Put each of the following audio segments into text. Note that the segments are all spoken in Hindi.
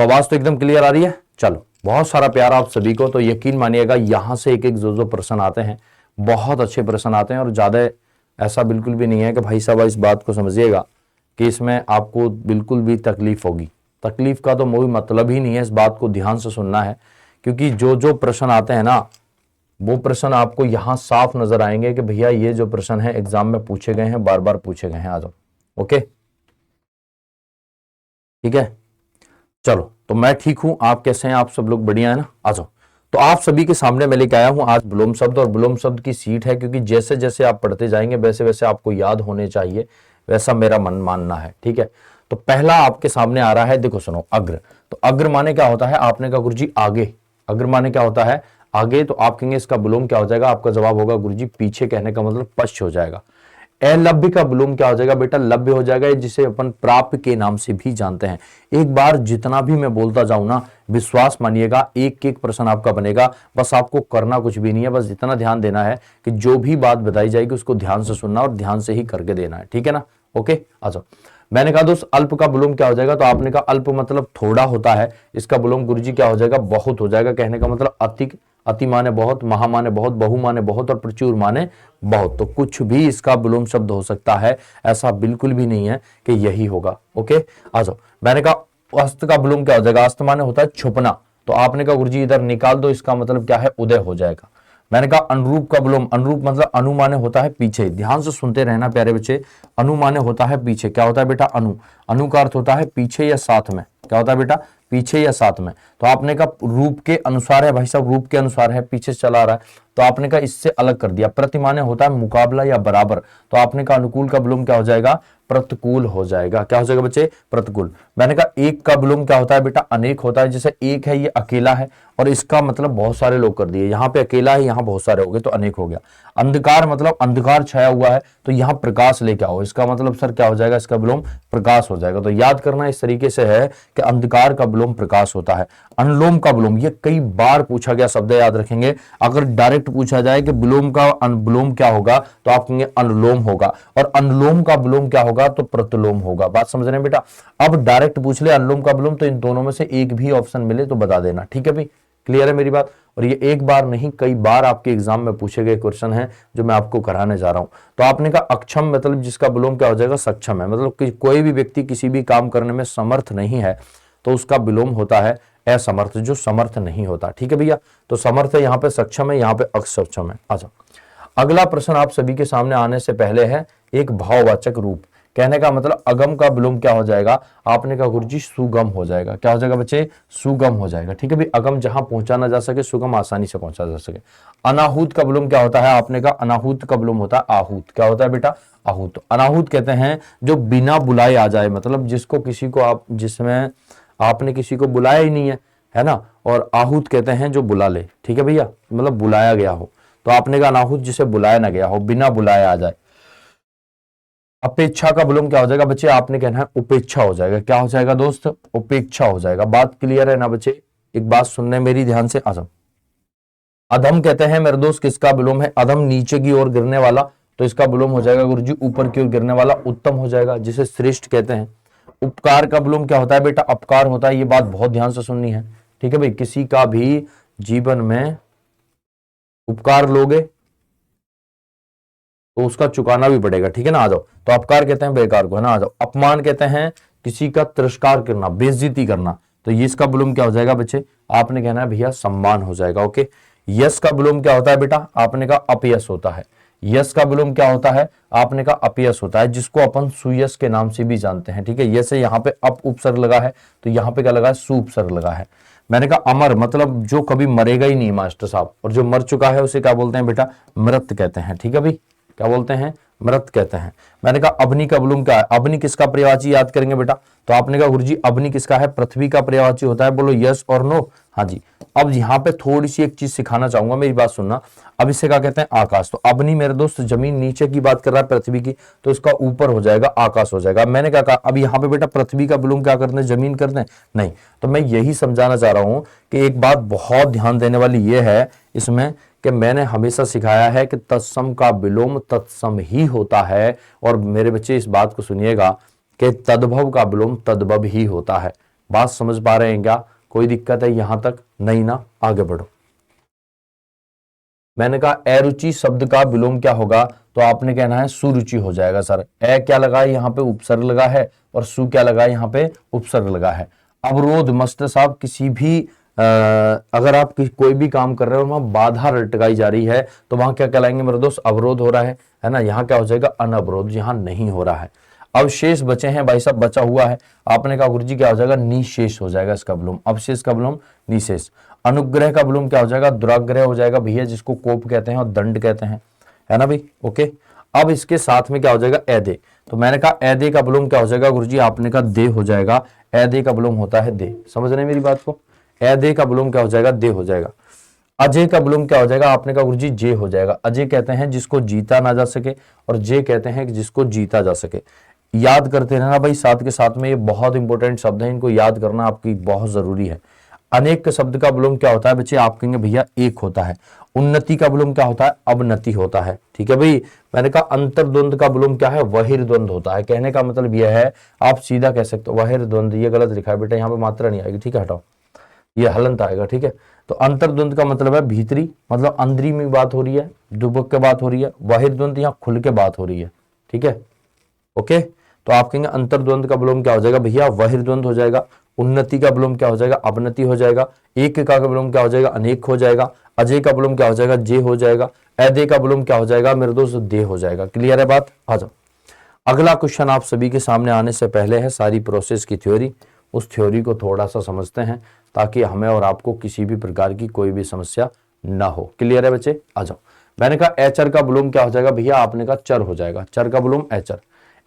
तो आवाज तो एकदम क्लियर आ रही है। चलो, बहुत सारा प्यार आप सभी को। तो यकीन मानिएगा यहां से एक एक जो प्रश्न आते हैं, बहुत अच्छे प्रश्न आते हैं, और ज्यादा ऐसा बिल्कुल भी नहीं है कि भाई साहब इस बात को समझिएगा कि इसमें आपको बिल्कुल भी तकलीफ होगी। तकलीफ का तो कोई मतलब ही नहीं है, इस बात को ध्यान से सुनना है, क्योंकि जो जो प्रश्न आते हैं ना, वो प्रश्न आपको यहां साफ नजर आएंगे कि भैया ये जो प्रश्न है एग्जाम में पूछे गए हैं, बार बार पूछे गए हैं। आ जाओ। ओके, ठीक है। चलो, तो मैं ठीक हूं, आप कैसे हैं? आप सब लोग बढ़िया है ना? आ जाओ। तो आप सभी के सामने मैं लेके आया हूं आज विलोम शब्द, और विलोम शब्द की सीट है, क्योंकि जैसे जैसे आप पढ़ते जाएंगे वैसे वैसे आपको याद होने चाहिए, वैसा मेरा मन मानना है। ठीक है, तो पहला आपके सामने आ रहा है, देखो सुनो, अग्र। तो अग्र माने क्या होता है? आपने कहा गुरुजी आगे। अग्र माने क्या होता है? आगे। तो आप कहेंगे इसका विलोम क्या हो जाएगा? आपका जवाब होगा गुरुजी पीछे, कहने का मतलब पश्च हो जाएगा। अलभ्य का विलोम क्या हो जाएगा बेटा? लभ्य हो जाएगा, जिसे अपन प्राप्य के नाम से भी जानते हैं। एक बार जितना भी मैं बोलता जाऊं ना, विश्वास मानिएगा एक एक प्रश्न आपका बनेगा। बस आपको करना कुछ भी नहीं है, बस इतना ध्यान देना है कि जो भी बात बताई जाएगी उसको ध्यान से सुनना और ध्यान से ही करके देना है। ठीक है ना? ओके, आ जाओ। मैंने कहा दोस्त अल्प का विलोम क्या हो जाएगा? तो आपने कहा अल्प मतलब थोड़ा होता है, इसका विलोम गुरुजी क्या हो जाएगा? बहुत हो जाएगा। कहने का मतलब अति। अति माने बहुत, महा माने बहुत, बहु माने बहुत, और प्रचुर माने बहुत। तो कुछ भी इसका विलोम शब्द हो सकता है, ऐसा बिल्कुल भी नहीं है कि यही होगा। ओके, आ जाओ। मैंने कहा अस्त का विलोम क्या हो जाएगा? अस्त माने होता है छुपना। तो आपने कहा गुरुजी इधर निकाल दो, इसका मतलब क्या है? उदय हो जाएगा। मैंने कहा अनुरूप का विलोम, अनुरूप मतलब अनु माने होता है पीछे। ध्यान से सुनते रहना प्यारे बच्चे, अनु माने होता है पीछे। क्या होता है बेटा? अनु। अनु का अर्थ होता है पीछे या साथ में। क्या होता है बेटा? पीछे या साथ में। तो आपने कहा रूप के अनुसार है, भाई साहब रूप के अनुसार है, पीछे चला रहा है, तो आपने कहा इससे अलग कर दिया। प्रति माने होता है मुकाबला या बराबर। तो आपने कहा अनुकूल का विलोम क्या हो जाएगा? प्रतिकूल हो जाएगा। क्या हो जाएगा बच्चे? प्रतिकूल। मैंने कहा एक का विलोम क्या होता है बेटा? अनेक होता है। जैसे एक है, ये अकेला है, और इसका मतलब बहुत सारे लोग कर दिए। यहाँ पे अकेला है, यहाँ बहुत सारे हो गए, तो अनेक हो गया। अंधकार मतलब अंधकार छाया हुआ है, तो यहाँ प्रकाश लेके आओ, इसका मतलब सर क्या हो जाएगा? इसका विलोम प्रकाश हो जाएगा। तो याद करना इस तरीके से है कि अंधकार का विलोम प्रकाश होता है। अनुलोम का विलोम, ये कई बार पूछा गया शब्द है, याद रखेंगे। अगर डायरेक्ट पूछा जाए कि विलोम का विलोम क्या होगा, तो आप कहेंगे अनुलोम होगा, और अनुलोम का विलोम क्या होगा? तो प्रतिलोम होगा। बात समझ रहे हैं बेटा? अब डायरेक्ट पूछ ले अनुलोम का विलोम, तो इन दोनों में से एक भी ऑप्शन मिले तो बता देना। ठीक है भाई, क्लियर है मेरी बात? और ये एक बार नहीं, कई बार आपके एग्जाम में पूछे गए क्वेश्चन हैं जो मैं आपको कराने जा रहा हूं। तो आपने कहा अक्षम मतलब जिसका विलोम क्या हो जाएगा? सक्षम है। मतलब कि कोई भी व्यक्ति किसी भी काम करने में समर्थ नहीं है, तो उसका विलोम होता है असमर्थ, जो समर्थ नहीं होता। ठीक है भैया? तो समर्थ है, यहाँ पे सक्षम है, यहाँ पे अक्षम है। अच्छा, अगला प्रश्न आप सभी के सामने आने से पहले है एक भाववाचक रूप। कहने का मतलब अगम का विलोम क्या हो जाएगा? आपने कहा गुरुजी सुगम हो जाएगा। क्या हो जाएगा बच्चे? सुगम हो जाएगा। ठीक है भाई, अगम जहां पहुंचा ना जा सके, सुगम आसानी से पहुंचा जा सके। अनाहूत का विलोम क्या होता है? आपने कहा अनाहूत का विलोम होता है आहूत। क्या होता है बेटा? आहूत। अनाहूत कहते हैं जो बिना बुलाए आ जाए, मतलब जिसको किसी को आप, जिसमें आपने किसी को बुलाया ही नहीं है ना। और आहूत कहते हैं जो बुला ले। ठीक है भैया, मतलब बुलाया गया हो। तो आपने कहा अनाहूत जिसे बुलाया ना गया हो, बिना बुलाए आ जाए। अपेक्षा का विलोम क्या हो जाएगा बच्चे? आपने कहना है उपेक्षा हो जाएगा। क्या हो जाएगा दोस्त? उपेक्षा हो जाएगा। बात क्लियर है ना बच्चे? एक बात सुनने मेरी ध्यान से। आजम अधम कहते हैं मेरे दोस्त, किसका विलोम है? अधम नीचे की ओर गिरने वाला, तो इसका विलोम हो जाएगा गुरुजी ऊपर की ओर गिरने वाला। उत्तम हो जाएगा, जिसे श्रेष्ठ कहते हैं। उपकार का विलोम क्या होता है बेटा? अपकार होता है। ये बात बहुत ध्यान से सुननी है। ठीक है भाई, किसी का भी जीवन में उपकार लोगे तो उसका चुकाना भी पड़ेगा। ठीक है ना? आ जाओ। तो अपकार कहते हैं बेकार को, है ना? आ जाओ। अपमान कहते हैं किसी का तिरस्कार करना, बेइज्जती करना। तो ये इसका विलोम क्या हो जाएगा बच्चे? आपने कहना है भैया सम्मान हो जाएगा। ओके। यश का विलोम क्या होता है बेटा? आपने कहा अपयश होता है। यश का विलोम क्या होता है? आपने कहा अपयश होता है, जिसको अपन सुयश के नाम से भी जानते हैं। ठीक है, यश यहाँ पे अप उपसर्ग लगा है, तो यहाँ पे क्या लगा है? सु उपसर्ग लगा है। मैंने कहा अमर मतलब जो कभी मरेगा ही नहीं मास्टर साहब, और जो मर चुका है उसे क्या बोलते हैं बेटा? मृत कहते हैं। ठीक है भाई, क्या बोलते हैं? मृत कहते हैं। मैंने कहा अग्नि का विलोम क्या है? अग्नि किसका पर्यायवाची याद करेंगे बेटा? तो आपने कहा गुरुजी अग्नि किसका है? पृथ्वी का पर्यायवाची होता है। बोलो यस और नो? हाँ जी। अब यहाँ पे थोड़ी सी एक चीज सिखाना चाहूंगा, मेरी बात सुनना। अब इसे क्या कहते हैं? आकाश। तो अग्नि मेरे दोस्त जमीन नीचे की बात कर रहा है, पृथ्वी की, तो इसका ऊपर हो जाएगा, आकाश हो जाएगा। मैंने क्या कहा? अब यहाँ पे बेटा पृथ्वी का विलोम क्या करते हैं? जमीन करते हैं? नहीं। तो मैं यही समझाना चाह रहा हूं कि एक बात बहुत ध्यान देने वाली ये है इसमें, कि मैंने हमेशा सिखाया है कि तत्सम का विलोम तत्सम ही होता है। और मेरे बच्चे इस बात को सुनिएगा कि तद्भव का विलोम तद्भव ही होता है। बात समझ पा रहे हैं क्या? कोई दिक्कत है यहां तक? नहीं ना? आगे बढ़ो। मैंने कहा अरुचि शब्द का विलोम क्या होगा, तो आपने कहना है सुरुचि हो जाएगा सर। ए क्या लगा है यहाँ पे? उपसर्ग लगा है, और सु क्या लगा है यहाँ पे? उपसर्ग लगा है। अवरोध मस्त साहब, किसी भी अगर आप कोई भी काम कर रहे हो वहां बाधा लटकाई जा रही है तो वहां क्या कहलाएंगे मेरे दोस्त? अवरोध हो रहा है ना? यहाँ क्या हो जाएगा? अनवरोध, यहाँ नहीं हो रहा है। अवशेष बचे हैं भाई साहब, बचा हुआ है। आपने कहा गुरुजी क्या हो जाएगा? निशेष हो जाएगा इसका विलोम। अवशेष का विलोम निशेष। अनुग्रह का विलोम क्या हो जाएगा? दुराग्रह हो जाएगा भैया, जिसको कोप कहते हैं और दंड कहते हैं, है ना भाई? ओके। अब इसके साथ में क्या हो जाएगा? एदे। तो मैंने कहा एदे का विलोम क्या हो जाएगा गुरुजी? आपने कहा दे हो जाएगा। एदे का विलोम होता है दे। समझ रहे हैं मेरी बात को? एदे का विलोम क्या हो जाएगा? दे हो जाएगा। अजय का विलोम क्या हो जाएगा? आपने कहा गुरुजी जे हो जाएगा। अजय कहते हैं जिसको जीता ना जा सके, और जे कहते हैं कि जिसको जीता जा सके। याद करते रहना भाई साथ के साथ में, ये बहुत इंपॉर्टेंट शब्द है, इनको याद करना आपकी बहुत जरूरी है। अनेक शब्द का विलोम क्या होता है बच्चे? आप कहेंगे भैया एक होता है। उन्नति का विलोम क्या होता है? अवनति होता है। ठीक है भाई। मैंने कहा अंतर्द्वंद का विलोम क्या है? बहिर्द्वंद होता है। कहने का मतलब यह है, आप सीधा कह सकते हो बहिर्द्वंद। ये गलत लिखा है बेटा, यहाँ पे मात्रा नहीं आएगी, ठीक है, हटाओ, ये हलंत आएगा, ठीक है। तो अंतर्द्वंद का मतलब है भीतरी, मतलब अंदरी में बात हो रही है, दुबक के बात हो रही है। बहिर्द्वंद यहाँ खुल के बात हो रही है, ठीक है, ओके। तो आप कहेंगे अंतर्द्वंद का विलोम क्या हो जाएगा भैया? बहिर्द्वंद हो जाएगा। उन्नति का विलोम क्या हो जाएगा? अवनति हो जाएगा। एक का विलोम क्या हो जाएगा? अनेक हो जाएगा। अजय का विलोम क्या हो जाएगा? जे हो जाएगा। अदे का विलोम क्या हो जाएगा मेरे दोस्त? दे हो जाएगा। क्लियर है बात? आ जाओ। अगला क्वेश्चन आप सभी के सामने आने से पहले है सारी प्रोसेस की थ्योरी। उस थ्योरी को थोड़ा सा समझते हैं ताकि हमें और आपको किसी भी प्रकार की कोई भी समस्या ना हो। क्लियर है बच्चे? आ जाओ। मैंने कहा एचर का विलोम क्या हो जाएगा भैया? आपने कहा चर हो जाएगा। चर का विलोम एचर।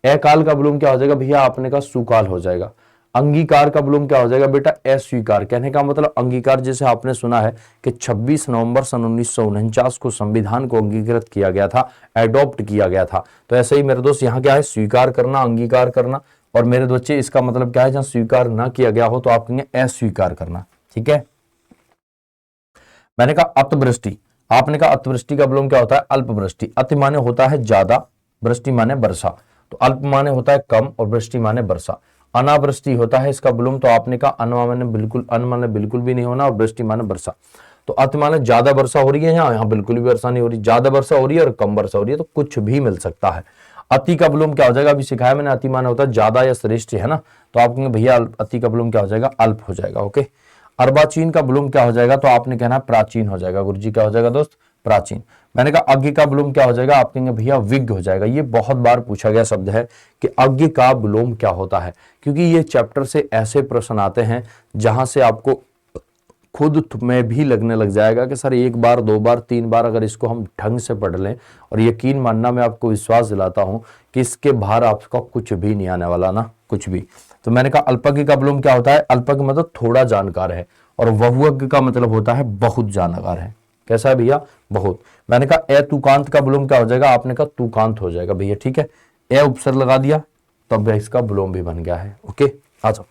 अकाल का विलोम क्या हो जाएगा भैया? आपने कहा सुकाल हो जाएगा। अंगीकार का विलोम क्या हो जाएगा बेटा? अस्वीकार। कहने का मतलब अंगीकार, जैसे आपने सुना है कि 26 नवंबर सन 1949 को संविधान को अंगीकृत किया गया था, एडॉप्ट किया गया था। तो ऐसे ही मेरे दोस्त यहाँ क्या है? स्वीकार करना, अंगीकार करना। और मेरे बच्चे इसका मतलब क्या है? जहां स्वीकार ना किया गया हो तो आप कहेंगे अस्वीकार करना, ठीक है। मैंने कहा अतिवृष्टि। आपने कहा अतिवृष्टि का विलोम क्या होता है? अल्पवृष्टि। अति माने होता है ज्यादा, वृष्टि माने वर्षा। तो अल्प माने होता है कम, और वृष्टि माने वर्षा। अनावृष्टि होता है इसका विलोम। तो आपने कहा अन माने बिल्कुल भी नहीं होना, और वृष्टि माने वर्षा। तो अति माने ज्यादा वर्षा हो रही है, यहाँ बिल्कुल भी वर्षा नहीं हो रही। ज्यादा वर्षा हो रही है और कम वर्षा हो रही है, तो कुछ भी मिल सकता है। अति का विलोम क्या हो जाएगा? अभी सिखाया मैंने, अति माने होता है ज्यादा या श्रेष्ठ, है ना। तो आप कहेंगे भैया अति का विलोम क्या हो जाएगा? अल्प हो जाएगा, ओके। अर्वाचीन का विलोम क्या हो जाएगा? तो आपने कहना प्राचीन हो जाएगा। गुरुजी क्या हो जाएगा दोस्त? प्राचीन। मैंने कहा अज्ञ का विलोम क्या हो जाएगा? आप कहेंगे भैया विज्ञ हो जाएगा। ये बहुत बार पूछा गया शब्द है कि अज्ञ का विलोम क्या होता है, क्योंकि ये चैप्टर से ऐसे प्रश्न आते हैं जहां से आपको खुद में भी लगने लग जाएगा कि सर एक बार, दो बार, तीन बार अगर इसको हम ढंग से पढ़ लें, और यकीन मानना मैं आपको विश्वास दिलाता हूं कि इसके बाहर आपका कुछ भी नहीं आने वाला ना, कुछ भी। तो मैंने कहा अल्पज्ञ का विलोम क्या होता है? अल्पज्ञ मतलब थोड़ा जानकार है, और बहुज्ञ का मतलब होता है बहुत जानकार है। कैसा है भैया? बहुत। मैंने कहा तुकांत का विलोम क्या हो जाएगा? आपने कहा तुकांत हो जाएगा भैया, ठीक है। ए उपसर्ग लगा दिया, तब इसका विलोम भी बन गया है, ओके। आ जाओ।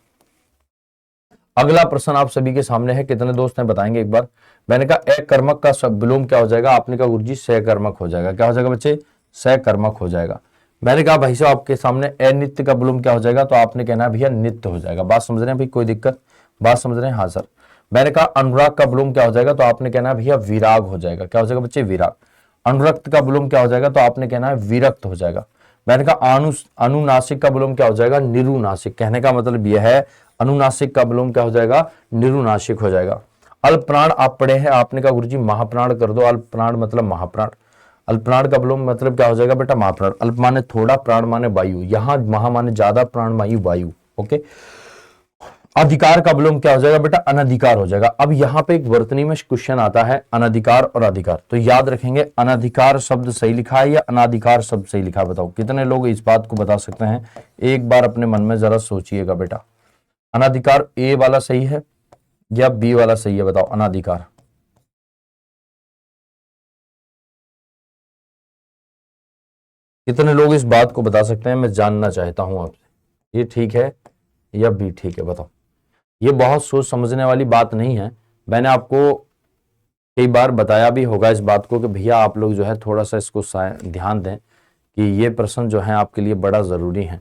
अगला प्रश्न आप सभी के सामने है, कितने दोस्त हैं बताएंगे एक बार। मैंने कहा अकर्मक का विलोम क्या हो जाएगा? आपने कहा गुरुजी सकर्मक हो जाएगा। क्या हो जाएगा बच्चे? सकर्मक हो जाएगा। मैंने कहा भाई साहब आपके सामने अनित्य का विलोम क्या हो जाएगा? तो आपने कहना है भैया नित्य हो जाएगा। बात समझ रहे हैं भाई? कोई दिक्कत? बात समझ रहे हैं? हाँ सर। मैंने कहा अनुराग का विलोम क्या हो जाएगा? तो आपने कहना है भैया विराग हो जाएगा। क्या हो जाएगा बच्चे? विराग। अनुरक्त का विलोम क्या हो जाएगा? तो आपने कहना है विरक्त हो जाएगा। मैंने कहा अनुनासिक का विलोम क्या हो जाएगा? निरुनासिक। कहने का मतलब यह है अनुनासिक का विलोम क्या हो जाएगा? निरुनासिक हो जाएगा। अल्प प्राण आप पढ़े हैं, आपने कहा गुरुजी महाप्राण कर दो। अल्प प्राण मतलब महाप्राण। अल्प प्राण का विलोम मतलब क्या हो जाएगा बेटा? महाप्राण। अल्प माने थोड़ा, प्राण माने वायु, यहां महा माने ज्यादा, प्राण मायु वायु, ओके। अधिकार का विलोम क्या हो जाएगा बेटा? अनधिकार हो जाएगा। अब यहाँ पे एक वर्तनी में क्वेश्चन आता है अनधिकार और अधिकार, तो याद रखेंगे अनधिकार शब्द सही लिखा है या अनाधिकार शब्द सही लिखा है? बताओ कितने लोग इस बात को बता सकते हैं? एक बार अपने मन में जरा सोचिएगा बेटा, अनाधिकार ए वाला सही है या बी वाला सही है? बताओ अनाधिकार। कितने लोग इस बात को बता सकते हैं? मैं जानना चाहता हूं आपसे, ये ठीक है या बी ठीक है? बताओ। ये बहुत सोच समझने वाली बात नहीं है। मैंने आपको कई बार बताया भी होगा इस बात को कि भैया आप लोग जो है थोड़ा सा इसको ध्यान दें कि ये प्रश्न जो है आपके लिए बड़ा जरूरी है।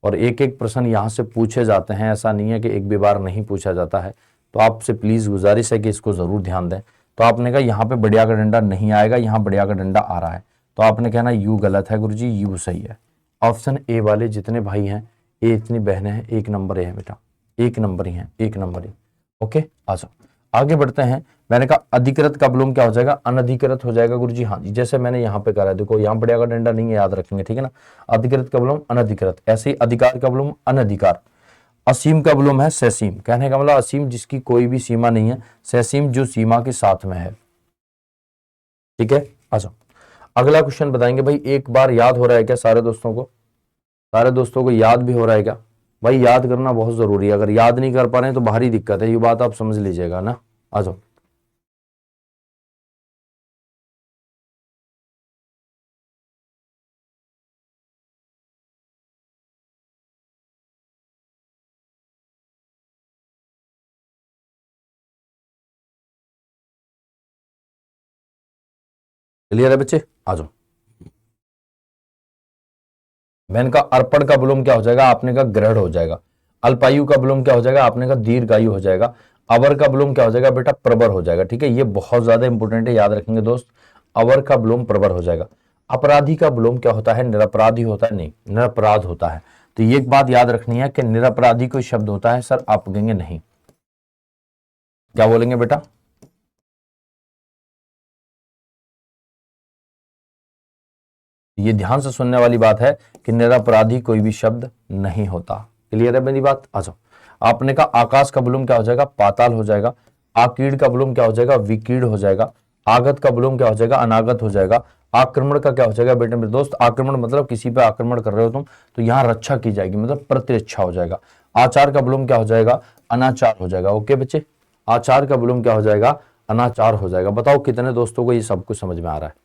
और एक एक प्रश्न यहाँ से पूछे जाते हैं, ऐसा नहीं है कि एक भी बार नहीं पूछा जाता है। तो आपसे प्लीज गुजारिश है कि इसको जरूर ध्यान दें। तो आपने कहा यहाँ पे बढ़िया का डंडा नहीं आएगा, यहाँ बढ़िया का डंडा आ रहा है, तो आपने कहना यू गलत है गुरुजी, यू सही है। ऑप्शन ए वाले जितने भाई हैं, ए इतनी बहनें हैं, एक नंबर है बेटा, एक नंबर ही है, एक नंबर ही। ओके, आ जाओ आगे बढ़ते हैं। मैंने कहा अधिकृत का विलोम क्या हो जाएगा, अनधिकृत हो जाएगा गुरुजी। हाँ जी, जैसे मैंने यहाँ पे करा, देखो यहाँ बढ़िया का डंडा नहीं है, याद रखेंगे, ठीक है ना। अधिकृत का विलोम अनधिकृत, ऐसे ही अधिकार का विलोम अनधिकार। असीम का विलोम है ससीम, कहने का मतलब असीम जिसकी कोई भी सीमा नहीं है, ससीम जो सीमा के साथ में है। ठीक है, आ जाओ अगला क्वेश्चन बताएंगे। भाई एक बार याद हो रहा है क्या सारे दोस्तों को, सारे दोस्तों को याद भी हो रहा है क्या? भाई याद करना बहुत जरूरी है, अगर याद नहीं कर पा रहे हैं तो भारी दिक्कत है, ये बात आप समझ लीजिएगा ना। आ जाओ क्लियर है बच्चे, आ जाओ। मैंने कहा अर्पण का विलोम क्या हो जाएगा, आपने कहा ग्रहण हो जाएगा। अल्पायु का विलोम क्या हो जाएगा, आपने कहा दीर्घायु हो जाएगा। अवर का विलोम क्या हो जाएगा बेटा, प्रवर हो जाएगा। ठीक है, ये बहुत ज्यादा इंपॉर्टेंट है, याद रखेंगे दोस्त। अवर का विलोम प्रवर हो जाएगा। अपराधी का विलोम क्या होता है, निरपराधी होता है, नहीं निरपराध होता है। तो ये एक बात याद रखनी है कि निरपराधी कोई शब्द होता है सर, आप कहेंगे नहीं, क्या बोलेंगे बेटा? ये ध्यान से सुनने वाली बात है कि निरपराधी कोई भी शब्द नहीं होता। क्लियर है मेरी बात? आ जाओ। आपने कहा आकाश का विलोम क्या हो जाएगा, पाताल हो जाएगा। आकीड़ का विलोम क्या हो जाएगा, विकीर्ण हो जाएगा। आगत का विलोम क्या हो जाएगा, अनागत हो जाएगा। आक्रमण का क्या हो जाएगा बेटे मेरे दोस्त, आक्रमण मतलब किसी पे आक्रमण कर रहे हो तुम, तो यहां रक्षा की जाएगी, मतलब प्रतिरक्षा हो जाएगा। आचार का विलोम क्या हो जाएगा, अनाचार हो जाएगा। ओके बच्चे, आचार का विलोम क्या हो जाएगा, अनाचार हो जाएगा। बताओ कितने दोस्तों को ये सब कुछ समझ में आ रहा है?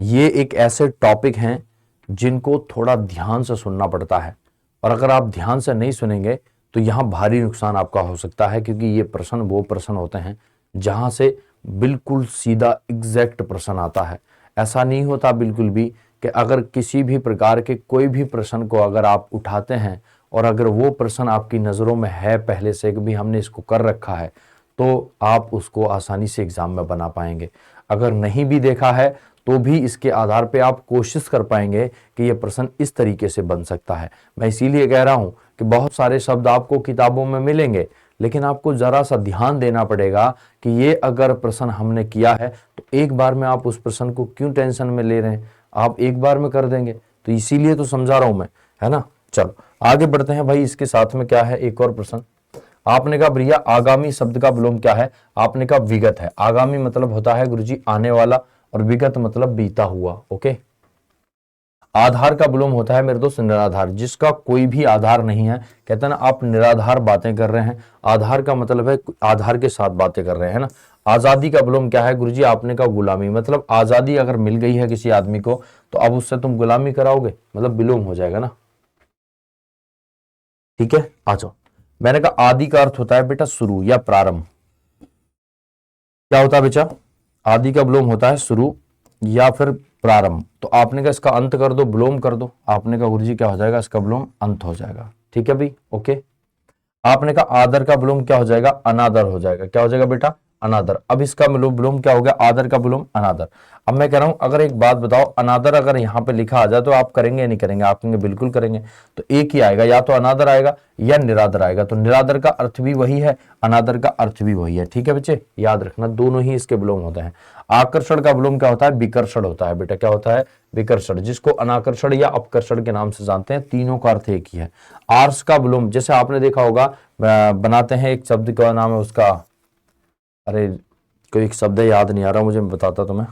ये एक ऐसे टॉपिक हैं जिनको थोड़ा ध्यान से सुनना पड़ता है, और अगर आप ध्यान से नहीं सुनेंगे तो यहां भारी नुकसान आपका हो सकता है, क्योंकि ये प्रश्न वो प्रश्न होते हैं जहां से बिल्कुल सीधा एग्जैक्ट प्रश्न आता है। ऐसा नहीं होता बिल्कुल भी कि अगर किसी भी प्रकार के कोई भी प्रश्न को अगर आप उठाते हैं और अगर वो प्रश्न आपकी नज़रों में है पहले से कि भी हमने इसको कर रखा है, तो आप उसको आसानी से एग्जाम में बना पाएंगे। अगर नहीं भी देखा है तो भी इसके आधार पे आप कोशिश कर पाएंगे कि यह प्रश्न इस तरीके से बन सकता है। मैं इसीलिए कह रहा हूं कि बहुत सारे शब्द आपको किताबों में मिलेंगे, लेकिन आपको जरा सा ध्यान देना पड़ेगा कि ये अगर प्रश्न हमने किया है तो एक बार में आप उस प्रश्न को क्यों टेंशन में ले रहे हैं, आप एक बार में कर देंगे। तो इसीलिए तो समझा रहा हूं मैं, है ना। चलो आगे बढ़ते हैं भाई। इसके साथ में क्या है, एक और प्रश्न। आपने कहा भैया आगामी शब्द का विलोम क्या है, आपने कहा विगत है। आगामी मतलब होता है गुरुजी आने वाला, और विगत मतलब बीता हुआ। ओके, आधार का विलोम होता है मेरे दोस्त निराधार, जिसका कोई भी आधार नहीं है। कहते हैं ना आप निराधार बातें कर रहे हैं, आधार का मतलब है आधार के साथ बातें कर रहे हैं ना। आजादी का विलोम क्या है गुरुजी, आपने कहा गुलामी, मतलब आजादी अगर मिल गई है किसी आदमी को तो अब उससे तुम गुलामी कराओगे, मतलब विलोम हो जाएगा ना। ठीक है, आ जाओ। मैंने कहा आदि का अर्थ होता है बेटा शुरू या प्रारंभ। क्या होता है बेटा, आदि का विलोम होता है शुरू या फिर प्रारंभ। तो आपने कहा इसका अंत कर दो, विलोम कर दो। आपने कहा गुरुजी क्या हो जाएगा, इसका विलोम अंत हो जाएगा। ठीक है भाई, ओके। आपने कहा आदर का विलोम क्या हो जाएगा, अनादर हो जाएगा। क्या हो जाएगा बेटा, अनादर। अब इसका विलोम क्या हो गया, आदर का विलोम अनादर। अब मैं कह रहा हूं अगर एक बात बताओ, अनादर अगर यहां पे लिखा आ जाए तो आप करेंगे या नहीं करेंगे? आप कहेंगे बिल्कुल करेंगे। तो एक ही आएगा, या तो अनादर आएगा या निरादर आएगा। तो निरादर का अर्थ भी वही है, अनादर का अर्थ भी वही है। ठीक है बच्चे, याद रखना दोनों ही इसके विलोम होते हैं। आकर्षण का विलोम क्या होता है, विकर्षण होता है बेटा। क्या होता है, विकर्षण, जिसको अनाकर्षण या अपकर्षण के नाम से जानते हैं। तीनों का अर्थ एक ही है। आर्स का विलोम, जैसे आपने देखा होगा बनाते हैं एक शब्द का नाम है उसका, अरे कोई एक शब्द याद नहीं आ रहा मुझे, मैं बताता तुम्हें।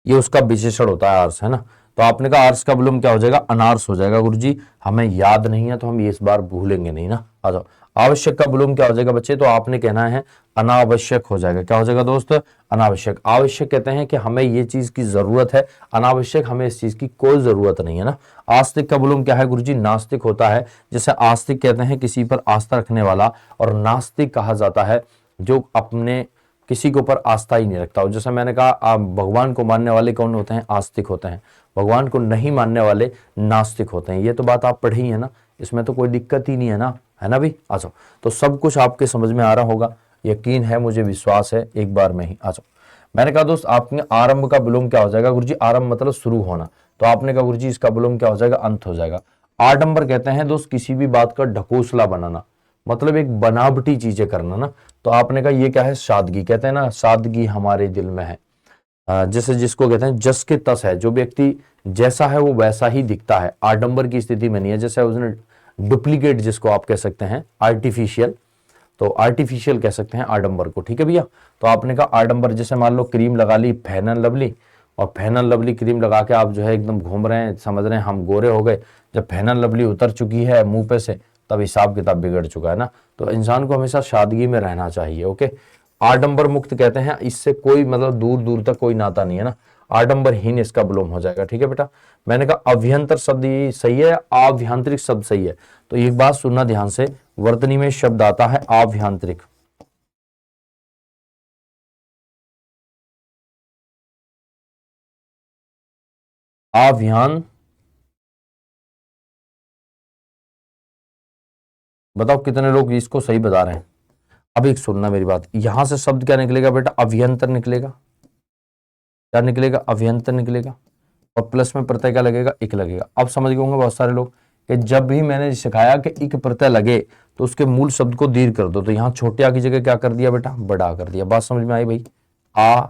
ये उसका विशेषण होता है आर्स, है ना। तो आपने कहा आर्स का विलोम क्या हो जाएगा, अनार्स हो जाएगा गुरुजी। हमें याद नहीं है तो हम ये इस बार भूलेंगे नहीं ना। आ जाओ। आवश्यक का विलोम क्या हो जाएगा बच्चे, तो आपने कहना है अनावश्यक हो जाएगा। क्या हो जाएगा दोस्त, अनावश्यक। आवश्यक कहते हैं कि हमें ये चीज की जरूरत है, अनावश्यक हमें इस चीज की कोई जरूरत नहीं है ना। आस्तिक का विलोम क्या है गुरुजी, नास्तिक होता है। जैसे आस्तिक कहते हैं किसी पर आस्था रखने वाला, और नास्तिक कहा जाता है जो अपने किसी के ऊपर आस्था ही नहीं रखता हो। जैसे मैंने कहा, आप भगवान को मानने वाले कौन होते हैं? आस्तिक होते हैं। भगवान को नहीं मानने वाले नास्तिक होते हैं। ये तो बात आप पढ़ी है ना, इसमें तो कोई दिक्कत ही नहीं है ना, है ना भाई? आ जाओ, तो सब कुछ आपके समझ में आ रहा होगा, यकीन है, मुझे विश्वास है, एक बार में ही। आ जाओ, मैंने कहा दोस्त आपने आरंभ का विलोम क्या हो जाएगा गुरुजी? आरंभ मतलब शुरू होना, तो आपने कहा गुरुजी इसका विलोम क्या हो जाएगा? अंत हो जाएगा। आडंबर कहते हैं दोस्त किसी भी बात का ढकोसला बनाना, मतलब एक बनावटी चीजें करना ना, तो आपने कहा ये क्या है? सादगी। कहते हैं ना, सादगी हमारे दिल में है। जैसे जिसको कहते हैं जस के तस है, जो व्यक्ति जैसा है वो वैसा ही दिखता है, आडंबर की स्थिति में नहीं है। जैसे उसने डुप्लीकेट, जिसको आप कह सकते हैं आर्टिफिशियल, तो आर्टिफिशियल कह सकते हैं आडंबर को, ठीक है भैया? तो आपने कहा आडंबर, जैसे मान लो क्रीम लगा ली फेयर एंड लवली, और फेयर एंड लवली क्रीम लगा के आप जो है एकदम घूम रहे हैं, समझ रहे हैं हम गोरे हो गए। जब फेयर एंड लवली उतर चुकी है मुंह पे से, तब हिसाब किताब बिगड़ चुका है ना। तो इंसान को हमेशा सादगी में रहना चाहिए, ओके? आडंबर मुक्त कहते हैं, इससे कोई मतलब दूर दूर तक कोई नाता नहीं है ना, आडंबरहीन इसका विलोम हो जाएगा, ठीक है बेटा? मैंने कहा अभ्यंतर शब्द ये सही है, आभ्यंतरिक शब्द सही है? तो एक बात सुनना ध्यान से, वर्तनी में शब्द आता है आभ्यंतरिक। आभ्यान, बताओ कितने लोग इसको सही बता रहे हैं? अब एक सुनना मेरी बात, यहां से शब्द क्या निकलेगा बेटा? अभ्यंतर निकलेगा। क्या निकलेगा? अभ्यंतर निकलेगा। और प्लस में प्रत्यय क्या लगेगा? इक लगेगा। अब समझ गए होंगे बहुत सारे लोग कि जब भी मैंने सिखाया कि इक प्रत्यय लगे तो उसके मूल शब्द को दीर्घ कर दो, तो यहाँ छोटे आ की जगह क्या कर दिया बेटा? बड़ा कर दिया। बात समझ में आई भाई? आ,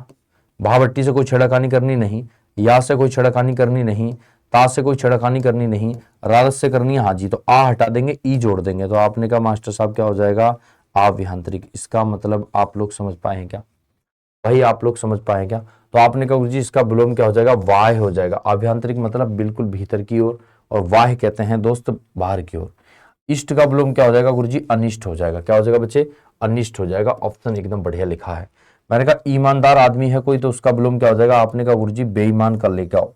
भावट्टी से कोई छेड़खानी करनी नहीं, या से कोई छेड़खानी करनी नहीं, ता से कोई छेड़खानी करनी नहीं, रारस से करनी है हाजी, तो आ हटा देंगे, ई जोड़ देंगे, तो आपने कहा मास्टर साहब क्या हो जाएगा? आभ्यंतरिक। इसका मतलब आप लोग समझ पाए हैं क्या भाई? आप लोग समझ पाए क्या? तो आपने कहा गुरुजी इसका विलोम क्या हो जाएगा? वाह्य हो जाएगा। आभ्यंतरिक मतलब बिल्कुल भीतर की ओर, और वाह्य कहते हैं दोस्त बाहर की ओर। इष्ट का विलोम क्या हो जाएगा गुरुजी? अनिष्ट हो जाएगा। क्या हो जाएगा बच्चे? अनिष्ट हो जाएगा। ऑप्शन एकदम बढ़िया लिखा है। मैंने कहा ईमानदार आदमी है कोई, तो उसका विलोम क्या हो जाएगा? आपने कहा गुरुजी बेईमान कर लेके आओ,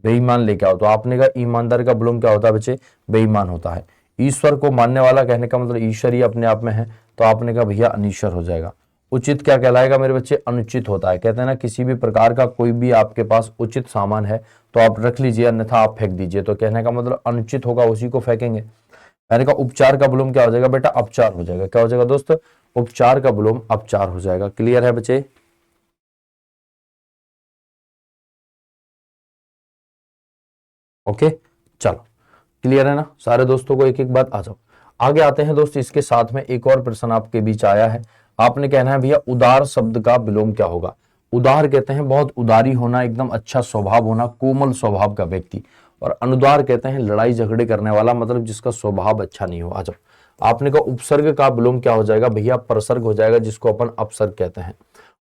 बेईमान लेके आओ, तो आपने कहा ईमानदार का विलोम क्या होता है बच्चे? बेईमान होता है। ईश्वर को मानने वाला, कहने का मतलब ईश्वर ही अपने आप में है, तो आपने कहा भैया अनीश्वर हो जाएगा। उचित क्या कहलाएगा मेरे बच्चे? अनुचित होता है। कहते हैं ना किसी भी प्रकार का कोई भी आपके पास उचित सामान है तो आप रख लीजिए, अन्यथा आप फेंक दीजिए, तो कहने का मतलब अनुचित होगा उसी को फेंकेंगे। मैंने कहा उपचार का विलोम क्या हो जाएगा बेटा? अपचार हो जाएगा। क्या हो जाएगा दोस्त? उपचार का विलोम अपचार हो जाएगा। क्लियर है बच्चे? ओके, चलो, क्लियर है ना सारे दोस्तों को? एक एक बात। आ जाओ आगे आते हैं दोस्त। इसके साथ में एक और प्रश्न आपके बीच आया है, आपने कहना है भैया उदार शब्द का विलोम क्या होगा? उदार कहते हैं बहुत उदारी होना, एकदम अच्छा स्वभाव होना, कोमल स्वभाव का व्यक्ति। और अनुदार कहते हैं लड़ाई झगड़े करने वाला, मतलब जिसका स्वभाव अच्छा नहीं हो। आ जाओ, आपने कहा उपसर्ग का विलोम क्या हो जाएगा भैया? प्रसर्ग हो जाएगा, जिसको अपन अपसर्ग कहते हैं।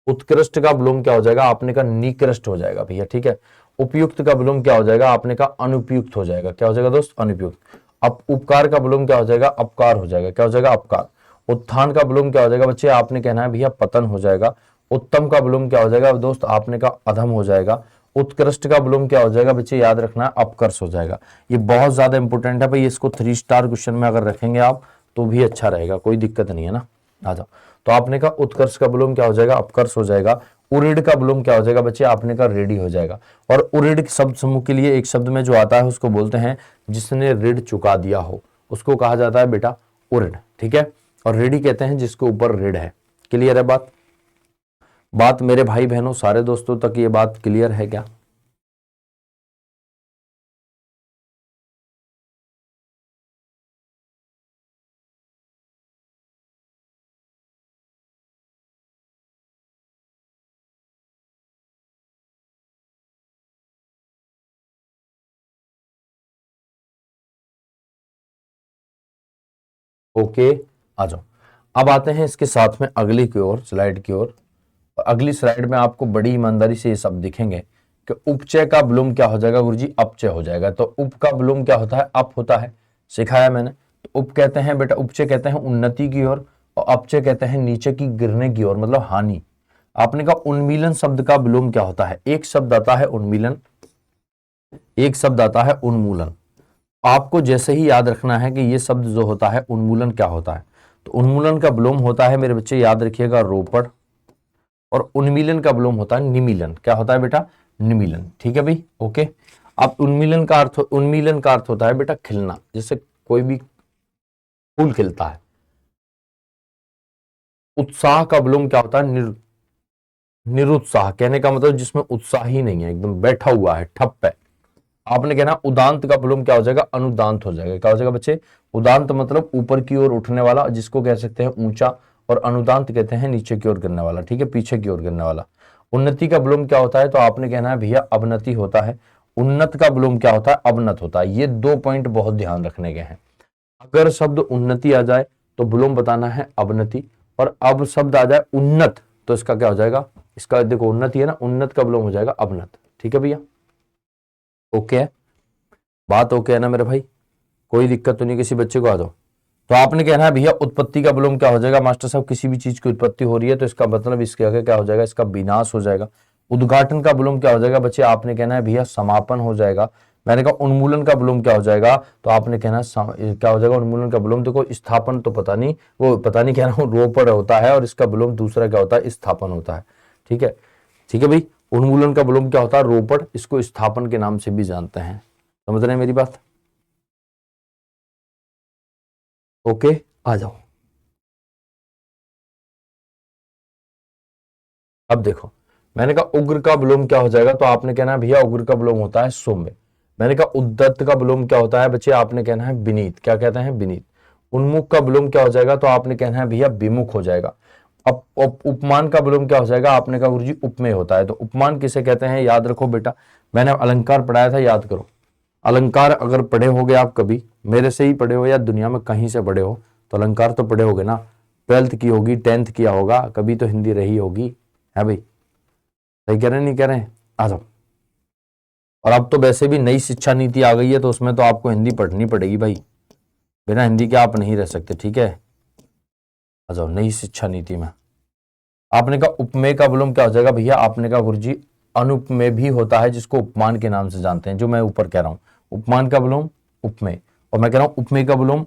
उत्कृष्ट का विलोम क्या हो जाएगा? आपने कहा निकृष्ट हो जाएगा भैया, ठीक है। उपयुक्त का विलोम क्या हो जाएगा? आपने कहा अनुपयुक्त हो जाएगा। क्या हो जाएगा दोस्त? अनुपयुक्त। अब उपकार का विलोम क्या हो जाएगा? अपकार हो जाएगा। क्या हो जाएगा? अपकार। उत्थान का विलोम क्या हो जाएगा बच्चे? आपने कहना है भैया पतन हो जाएगा। उत्तम का विलोम क्या हो जाएगा दोस्त? आपने कहा अधम हो जाएगा। उत्कृष्ट का विलोम क्या हो जाएगा बच्चे? याद रखना है अपकर्ष हो जाएगा। ये बहुत ज्यादा इंपॉर्टेंट है भाई, इसको 3 स्टार क्वेश्चन में अगर रखेंगे आप तो भी अच्छा रहेगा, कोई दिक्कत नहीं है ना। आ जाओ, तो आपने कहा उत्कर्ष का विलोम क्या हो जाएगा? अपकर्ष हो जाएगा। उरीड का विलोम क्या हो जाएगा बच्चे? आपने कहा रेडी हो जाएगा। और उरीड शब्द समूह के लिए एक शब्द में जो आता है उसको बोलते हैं जिसने ऋण चुका दिया हो, उसको कहा जाता है बेटा उरीड, ठीक है। और रेडी कहते हैं जिसके ऊपर ऋण है। क्लियर है बात? बात मेरे भाई बहनों सारे दोस्तों तक ये बात क्लियर है क्या? ओके, आ जाओ। अब आते हैं इसके साथ में अगली की ओर, स्लाइड की ओर। अगली स्लाइड में आपको बड़ी ईमानदारी से ये सब दिखेंगे कि उपचय का विलोम क्या हो जाएगा गुरुजी? अपचय हो जाएगा। तो उप का विलोम क्या होता है? अप होता है, सिखाया मैंने। तो उप कहते हैं बेटा, उपचय कहते हैं उन्नति की ओर, और अपचय कहते हैं नीचे की गिरने की ओर, मतलब हानि। आपने कहा उन्मीलन शब्द का विलोम क्या होता है? एक शब्द आता है उन्मीलन, एक शब्द आता है उन्मूलन। आपको जैसे ही याद रखना है कि ये शब्द जो होता है उन्मूलन क्या होता है, तो उन्मूलन का विलोम होता है मेरे बच्चे, याद रखिएगा, रोपड़। और उन्मीलन का विलोम होता है निमीलन। क्या होता है बेटा? निमीलन। ठीक है भाई, ओके। अब उन्मीलन का अर्थ होता है बेटा खिलना, जैसे कोई भी फूल खिलता है। उत्साह का विलोम क्या होता है? निरुत्साह। कहने का मतलब जिसमें उत्साह ही नहीं है, एकदम बैठा हुआ है, ठप है। आपने कहना उदांत का विलोम क्या हो जाएगा? अनुदांत हो जाएगा। क्या हो जाएगा बच्चे? उदांत मतलब ऊपर की ओर उठने वाला, जिसको कह सकते हैं ऊंचा, और अनुदांत कहते हैं नीचे की ओर गिरने वाला। ठीक है, पीछे की ओर गिरने वाला। उन्नति का विलोम क्या होता है? तो आपने कहना है भैया अवनति होता है। उन्नत का विलोम क्या होता है? अवनत होता है। ये 2 पॉइंट बहुत ध्यान रखने के हैं। अगर शब्द उन्नति आ जाए तो विलोम बताना है अवनति, और अब शब्द आ जाए उन्नत तो इसका क्या हो जाएगा? इसका देखो उन्नति है ना, उन्नत का विलोम हो जाएगा अवनत। ठीक है भैया, ओके है बात? ओके है ना मेरे भाई? कोई दिक्कत तो नहीं किसी बच्चे को? आ जाओ। तो आपने कहना है भैया उत्पत्ति का विलोम क्या हो जाएगा? मास्टर साहब किसी भी चीज की उत्पत्ति हो रही है तो इसका मतलब इसके आगे क्या हो जाएगा? इसका विनाश हो जाएगा। उद्घाटन का विलोम क्या हो जाएगा बच्चे? आपने कहना है भैया समापन हो जाएगा। मैंने कहा उन्मूलन का विलोम क्या हो जाएगा? तो आपने कहना क्या हो जाएगा उन्मूलन का विलोम? देखो स्थापन तो पता नहीं, वो पता नहीं कह रहा हूँ, रोपड़ होता है, और इसका विलोम दूसरा क्या होता है? स्थापन होता है। ठीक है, ठीक है भाई। उन्मूलन का विलोम क्या होता है? रोपड़। इसको स्थापन के नाम से भी जानते हैं। समझ रहे हैं मेरी बात? ओके, आ जाओ। अब देखो, मैंने कहा उग्र का विलोम क्या हो जाएगा? तो आपने कहना है भैया उग्र का विलोम होता है सौम्य। मैंने कहा उद्दत का विलोम क्या होता है बच्चे? आपने कहना है विनीत। क्या कहते हैं? विनीत। उन्मुख का विलोम क्या हो जाएगा? तो आपने कहना है भैया विमुख हो जाएगा। अब उपमान का विलोम क्या हो जाएगा? आपने कहा गुरुजी उपमेय होता है। तो उपमान किसे कहते हैं? याद रखो बेटा, मैंने अलंकार पढ़ाया था, याद करो। अलंकार अगर पढ़े होगे आप, कभी मेरे से ही पढ़े हो या दुनिया में कहीं से पढ़े हो, तो अलंकार तो पढ़े होगे ना। 12th की होगी, 10th किया होगा, कभी तो हिंदी रही होगी, है भाई? सही कह रहे हैं नहीं कह रहे हैं? आ जाओ। और अब तो वैसे भी नई शिक्षा नीति आ गई है, तो उसमें तो आपको हिंदी पढ़नी पड़ेगी भाई। बिना हिंदी के आप नहीं रह सकते। ठीक है, आ जाओ। नई शिक्षा नीति में आपने कहा उपमेय का विलोम क्या हो जाएगा भैया? आपने कहा गुरुजी अनुपमेय भी होता है, जिसको उपमान के नाम से जानते हैं, जो मैं ऊपर कह रहा हूं। उपमान का विलोम उपमेय, और मैं कह रहा हूं उपमेय का विलोम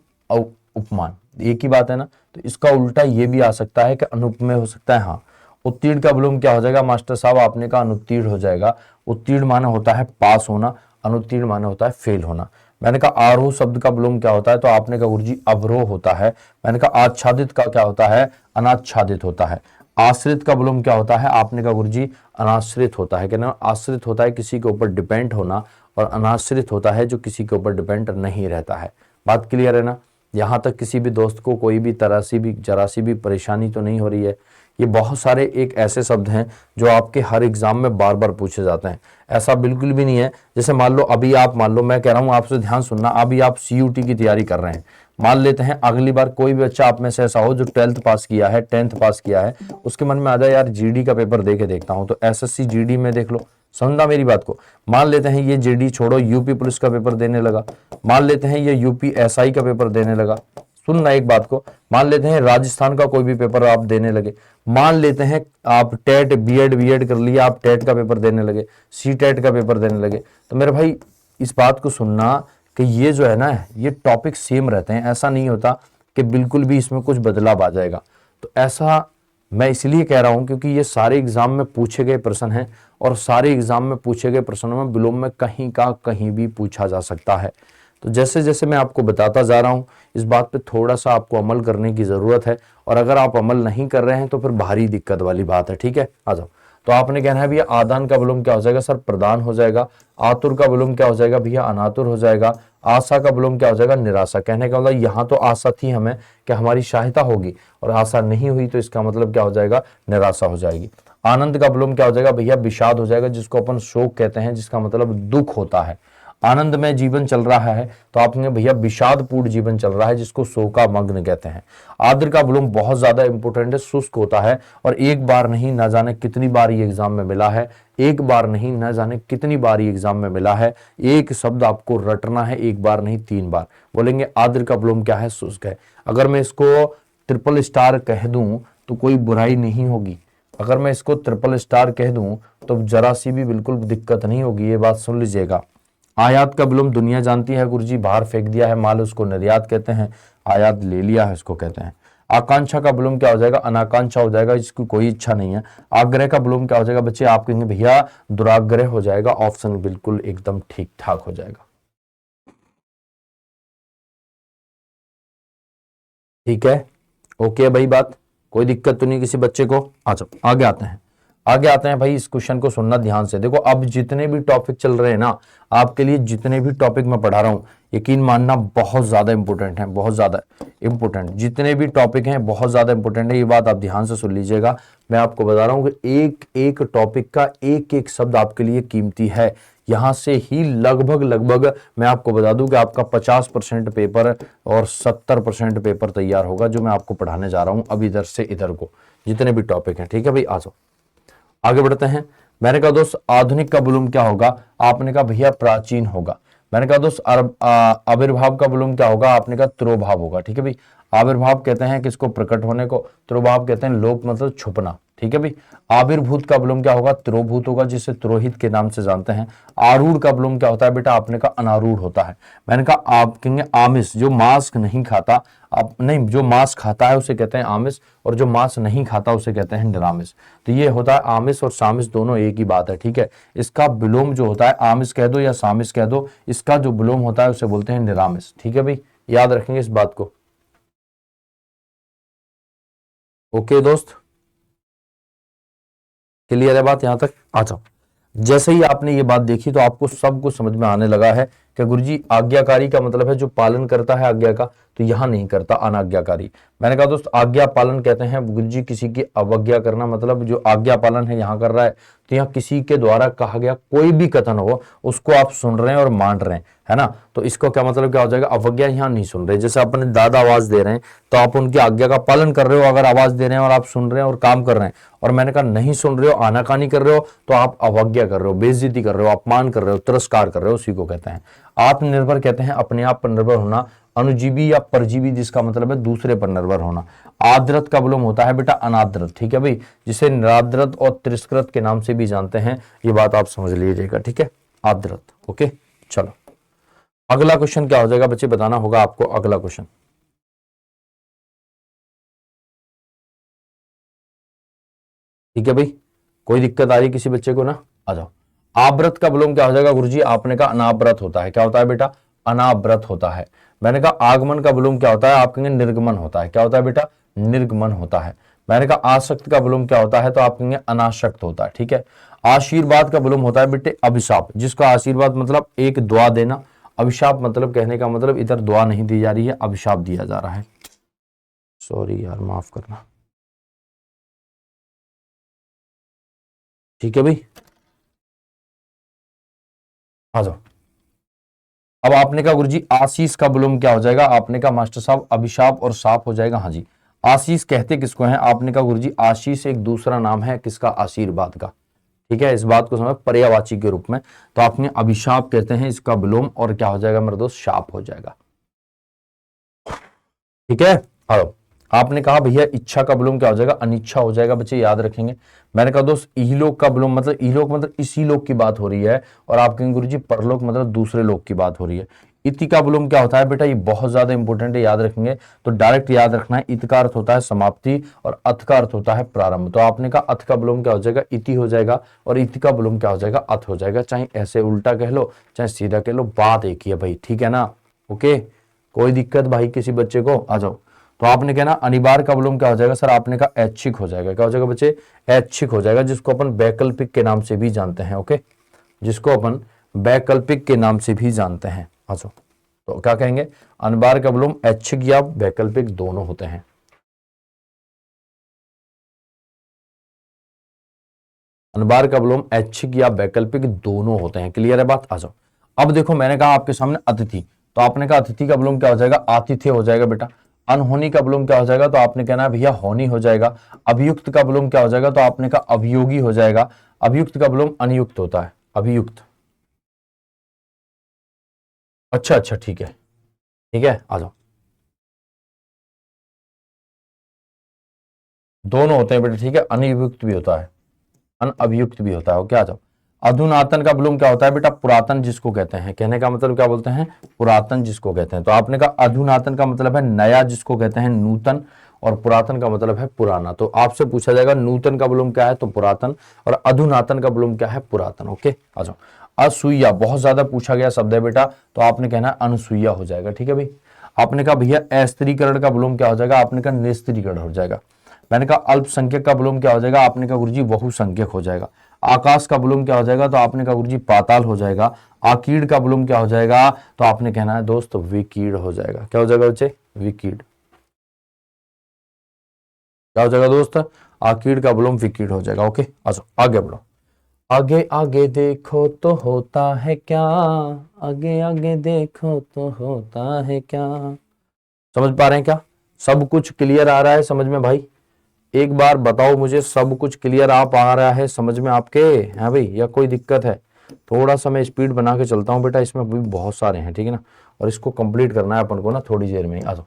उपमान, एक ही बात है ना। तो इसका उल्टा ये भी आ सकता है कि अनुपमेय हो सकता है। हाँ। उत्तीर्ण का विलोम क्या हो जाएगा मास्टर साहब? आपने कहा अनुत्तीर्ण हो जाएगा। उत्तीर्ण माना होता है पास होना, अनुत्तीर्ण माना होता है फेल होना। मैंने कहा आरोह शब्द का विलोम क्या होता है? तो आपने कहा गुरुजी अवरोह होता है। मैंने कहा आच्छादित का क्या होता है? अनाच्छादित होता है। आश्रित का विलोम क्या होता है? आपने कहा गुरुजी अनाश्रित होता है। कहना आश्रित होता है किसी के ऊपर डिपेंड होना, और अनाश्रित होता है जो किसी के ऊपर डिपेंड नहीं रहता है। बात क्लियर है ना? यहां तक किसी भी दोस्त को कोई भी तरह सी भी जरा सी भी परेशानी तो नहीं हो रही है? ये बहुत सारे एक ऐसे शब्द हैं जो आपके हर एग्जाम में बार बार पूछे जाते हैं। ऐसा बिल्कुल भी नहीं है जैसे मान लो अभी आप, मान लो मैं कह रहा हूं आपसे, ध्यान सुनना, अभी आप CUT की तैयारी कर रहे हैं। मान लेते हैं अगली बार कोई भी बच्चा आप में से ऐसा हो जो 12th पास किया है, 10th पास किया है, उसके मन में आ जाए यार GD का पेपर दे के देखता हूं, तो SSC GD में देख लो। समझना मेरी बात को? मान लेते हैं ये GD छोड़ो, यूपी पुलिस का पेपर देने लगा। मान लेते हैं ये यूपी SI का पेपर देने लगा। सुनना एक बात को, मान लेते हैं राजस्थान का कोई भी पेपर आप देने लगे। मान लेते हैं आप टेट बीएड कर लिया, आप टेट का पेपर देने लगे, CTET का पेपर देने लगे। तो मेरे भाई इस बात को सुनना कि ये जो है ना, ये टॉपिक सेम रहते हैं। ऐसा नहीं होता कि बिल्कुल भी इसमें कुछ बदलाव आ जाएगा। तो ऐसा मैं इसलिए कह रहा हूं क्योंकि ये सारे एग्जाम में पूछे गए प्रश्न हैं, और सारे एग्जाम में पूछे गए प्रश्नों में विलोम में कहीं का कहीं भी पूछा जा सकता है। तो जैसे जैसे मैं आपको बताता जा रहा हूं, इस बात पे थोड़ा सा आपको अमल करने की जरूरत है, और अगर आप अमल नहीं कर रहे हैं तो फिर भारी दिक्कत वाली बात है। ठीक है, आ जाओ। तो आपने कहना है भैया आदान का विलोम क्या हो जाएगा? सर प्रदान हो जाएगा। आतुर का विलोम क्या हो जाएगा भैया? अनातुर हो जाएगा। आशा का विलोम क्या हो जाएगा? निराशा। कहने का मतलब यहाँ तो आशा थी हमें कि हमारी सहायता होगी, और आशा नहीं हुई, तो इसका मतलब क्या हो जाएगा? निराशा हो जाएगी। आनंद का विलोम क्या हो जाएगा भैया? विषाद हो जाएगा, जिसको अपन शोक कहते हैं, जिसका मतलब दुख होता है। आनंद में जीवन चल रहा है तो आपने भैया विषादपूर्ण जीवन चल रहा है, जिसको शोकामग्न कहते हैं। आर्द्र का विलोम बहुत ज्यादा इंपोर्टेंट है, शुष्क होता है, और एक बार नहीं न जाने कितनी बार ये एग्जाम में मिला है, एक बार नहीं न जाने कितनी बार ये एग्जाम में मिला है। एक शब्द आपको रटना है, एक बार नहीं 3 बार बोलेंगे। आर्द्र का विलोम क्या है? शुष्क है। अगर मैं इसको ट्रिपल स्टार कह दूं तो कोई बुराई नहीं होगी। अगर मैं इसको ट्रिपल स्टार कह दूं तो जरा सी भी बिल्कुल दिक्कत नहीं होगी। ये बात सुन लीजिएगा। आयात का विलोम दुनिया जानती है गुरुजी, बाहर फेंक दिया है माल, उसको निर्यात कहते हैं। आयात ले लिया है, इसको कहते हैं। आकांक्षा का विलोम क्या हो जाएगा, अनाकांक्षा हो जाएगा, इसकी कोई इच्छा नहीं है। आग्रह का विलोम क्या हो जाएगा बच्चे, आप कहेंगे भैया दुराग्रह हो जाएगा। ऑप्शन बिल्कुल एकदम ठीक ठाक हो जाएगा। ठीक है, ओके भाई, बात कोई दिक्कत तो नहीं किसी बच्चे को। अच्छा आगे आते हैं, आगे आते हैं भाई। इस क्वेश्चन को सुनना ध्यान से। देखो अब जितने भी टॉपिक चल रहे हैं ना आपके लिए, जितने भी टॉपिक मैं पढ़ा रहा हूं, यकीन मानना बहुत ज्यादा इंपॉर्टेंट है, बहुत ज्यादा इंपॉर्टेंट। जितने भी टॉपिक हैं बहुत ज्यादा इंपॉर्टेंट है, ये बात आप ध्यान से सुन लीजिएगा। मैं आपको बता रहा हूं कि एक एक टॉपिक का एक एक शब्द आपके लिए कीमती है। यहां से ही लगभग लगभग मैं आपको बता दूं कि आपका 50% पेपर और 70% पेपर तैयार होगा, जो मैं आपको पढ़ाने जा रहा हूं अब इधर से इधर को, जितने भी टॉपिक हैं। ठीक है भाई, आ जाओ आगे बढ़ते हैं। मैंने कहा दोस्त आधुनिक का विलोम क्या होगा, आपने कहा भैया प्राचीन होगा। मैंने कहा दोस्त आविर्भाव का विलोम क्या होगा, आपने कहा तिरोभाव होगा। ठीक है भाई, आविर्भाव कहते हैं किसको, प्रकट होने को। तिरोभाव कहते हैं लोप मतलब छुपना। ठीक है भाई, आविर्भूत का विलोम क्या होगा, तिरोभूत होगा, जिसे तिरोहित के नाम से जानते हैं। आरूढ़ का विलोम क्या होता है बेटा, आपने कहा अनारूढ़ होता है। मैंने कहा आप कहेंगे आमिष, जो मांस नहीं खाता, आप नहीं, जो मांस खाता है उसे कहते हैं आमिष, और जो मांस नहीं खाता उसे कहते हैं निरामिष। तो ये होता है आमिष और सामिष, दोनों एक ही बात है। ठीक है, इसका विलोम जो होता है, आमिष कह दो या सामिष कह दो, इसका जो विलोम होता है उसे बोलते हैं निरामिष। ठीक है भाई, याद रखेंगे इस बात को। ओके दोस्त, क्लियर है बात यहां तक, आ जाओ। जैसे ही आपने ये बात देखी तो आपको सब कुछ समझ में आने लगा है कि गुरुजी आज्ञाकारी का मतलब है जो पालन करता है आज्ञा का, तो यहां नहीं करता, अनाज्ञाकारी। मैंने कहा दोस्त आज्ञा पालन कहते हैं गुरुजी किसी की अवज्ञा करना, मतलब जो आज्ञा पालन है यहां कर रहा है, तो यहाँ किसी के द्वारा कहा गया कोई भी कथन हो उसको आप सुन रहे हैं और मान रहे हैं, है ना, तो इसको क्या मतलब क्या हो जाएगा, अवज्ञा। यहाँ नहीं सुन रहे, जैसे अपने दादा आवाज दे रहे हैं तो आप उनकी आज्ञा का पालन कर रहे हो, अगर आवाज दे रहे हैं और आप सुन रहे हैं और काम कर रहे हैं, और मैंने कहा नहीं सुन रहे हो, आनाकानी कर रहे हो, तो आप अवज्ञा कर रहे हो, बेइज्जती कर रहे हो, अपमान कर रहे हो, तिरस्कार कर रहे हो, उसी को कहते हैं। आत्मनिर्भर कहते हैं अपने आप पर निर्भर होना। अनुजीवी या परजीवी, जिसका मतलब है दूसरे पर निर्भर होना। आद्रत का विलोम होता है बेटा अनाद्रत। ठीक है भाई, जिसे निराद्रत और तिरस्कृत के नाम से भी जानते हैं, ये बात आप समझ लीजिएगा। ठीक है, आद्रत। ओके चलो अगला क्वेश्चन क्या हो जाएगा बच्चे, बताना होगा आपको अगला क्वेश्चन। ठीक है भाई, कोई दिक्कत आ रही किसी बच्चे को ना, आ जाओ। आव्रत का विलोम क्या हो जाएगा गुरुजी, आपने कहा अनाव्रत होता है। क्या होता है बेटा, अनाव्रत होता है। मैंने कहा आगमन का विलोम क्या होता है, आप कहेंगे निर्गमन होता है। क्या होता है बेटा, निर्गमन होता है। मैंने कहा आसक्त का विलोम क्या होता है, तो आप कहेंगे अनासक्त होता है। ठीक है, आशीर्वाद का विलोम होता है बेटे अभिशाप, जिसका आशीर्वाद मतलब एक दुआ देना, अभिशाप मतलब कहने का मतलब इधर दुआ नहीं दी जा रही है, अभिशाप दिया जा रहा है। सॉरी यार, माफ करना। ठीक है भाई, आ जाओ। अब आपने कहा गुरुजी आशीष का विलोम क्या हो जाएगा, आपने कहा मास्टर साहब अभिशाप और साप हो जाएगा। हाँ जी, आशीष कहते किसको हैं, आपने कहा गुरुजी आशीष एक दूसरा नाम है किसका, आशीर्वाद का। ठीक है, इस बात को समझ, पर्यायवाची के रूप में। तो आपने अभिशाप कहते हैं इसका विलोम, और क्या हो जाएगा मेरे दोस्त, शाप हो जाएगा। ठीक है, हेलो। आपने कहा भैया इच्छा का विलोम क्या हो जाएगा, अनिच्छा हो जाएगा। बच्चे याद रखेंगे। मैंने कहा दोस्त इहलोक का विलोम मतलब, इहलोक मतलब इसी लोक की बात हो रही है, और आप कहेंगे गुरुजी परलोक मतलब दूसरे लोक की बात हो रही है। इति का विलोम क्या होता है बेटा, ये बहुत ज्यादा इंपॉर्टेंट है, याद रखेंगे। तो डायरेक्ट याद रखना है, इत का अर्थ होता है समाप्ति और अथ का अर्थ होता है प्रारंभ। तो आपने कहा अथ का विलोम क्या हो जाएगा, इति हो जाएगा, और इति का विलोम क्या हो जाएगा, अथ हो जाएगा। चाहे ऐसे उल्टा कह लो चाहे सीधा कह लो, बात एक ही है भाई। ठीक है ना, ओके, कोई दिक्कत भाई किसी बच्चे को, आ जाओ। तो आपने कहना अनिवार्य का विलोम क्या हो जाएगा, सर आपने कहा ऐच्छिक हो जाएगा। क्या हो जाएगा बच्चे, ऐच्छिक हो जाएगा, जिसको अपन वैकल्पिक के नाम से भी जानते हैं। ओके, जिसको अपन वैकल्पिक के नाम से भी जानते हैं। अच्छा, तो क्या कहेंगे, अनिवार्य का विलोम ऐच्छिक या वैकल्पिक दोनों होते हैं। अनिवार्य का विलोम ऐच्छिक या वैकल्पिक दोनों होते हैं। क्लियर है बात, आ जाओ। अब देखो मैंने कहा आपके सामने अतिथि, तो आपने कहा अतिथि का विलोम क्या हो जाएगा, आतिथ्य हो जाएगा बेटा। अनहोनी का विलोम क्या हो जाएगा, तो आपने कहना है भैया होनी हो जाएगा। अभियुक्त का विलोम क्या हो जाएगा, तो आपने कहा अभियोगी हो जाएगा। अभियुक्त का विलोम अनियुक्त होता है, अभियुक्त। अच्छा अच्छा, ठीक है, ठीक है, आ जाओ। दोनों होते हैं बेटा, ठीक है, अनियुक्त भी होता है, अनअभियुक्त भी होता है। ओके, आ जाओ। अधुनातन का विलोम क्या होता है बेटा, पुरातन जिसको कहते हैं। कहने का मतलब क्या बोलते हैं, पुरातन जिसको कहते हैं। तो आपने कहा अधुनातन का मतलब है नया, जिसको कहते हैं नूतन, और पुरातन का मतलब है पुराना। तो आपसे पूछा जाएगा नूतन का विलोम क्या है, तो पुरातन, और अधुनातन का विलोम क्या है, पुरातन। ओके, आ जाओ। असूया बहुत ज्यादा पूछा गया शब्द है बेटा, तो आपने कहना है अनुसूया हो जाएगा। ठीक है भाई। आपने कहा भैया अस्त्रीकरण का विलोम क्या हो जाएगा, आपने कहा निस्त्रीकरण हो जाएगा। मैंने कहा अल्पसंख्यक का विलोम क्या हो जाएगा, आपने कहा गुरुजी बहुसंख्यक हो जाएगा। आकाश का विलोम क्या हो जाएगा, तो आपने कहा गुरुजी पाताल हो जाएगा। आकीड़ का विलोम क्या हो जाएगा, तो आपने कहना है दोस्त विकीर्ण हो जाएगा। क्या हो जाएगा बच्चे, विकीर्ण। क्या हो जाएगा दोस्त, आकीड़ का विलोम विकीर्ण हो जाएगा। ओके, अच्छा आगे बढ़ो। आगे आगे देखो तो होता है क्या, आगे आगे देखो तो होता है क्या। समझ पा रहे हैं क्या, सब कुछ क्लियर आ रहा है समझ में भाई? एक बार बताओ मुझे, सब कुछ क्लियर आप आ रहा है समझ में आपके, है भाई, या कोई दिक्कत है? थोड़ा सा मैं स्पीड बना के चलता हूं बेटा, इसमें भी बहुत सारे हैं, ठीक है ना, और इसको कंप्लीट करना है अपन को ना थोड़ी देर में। आ जाओ।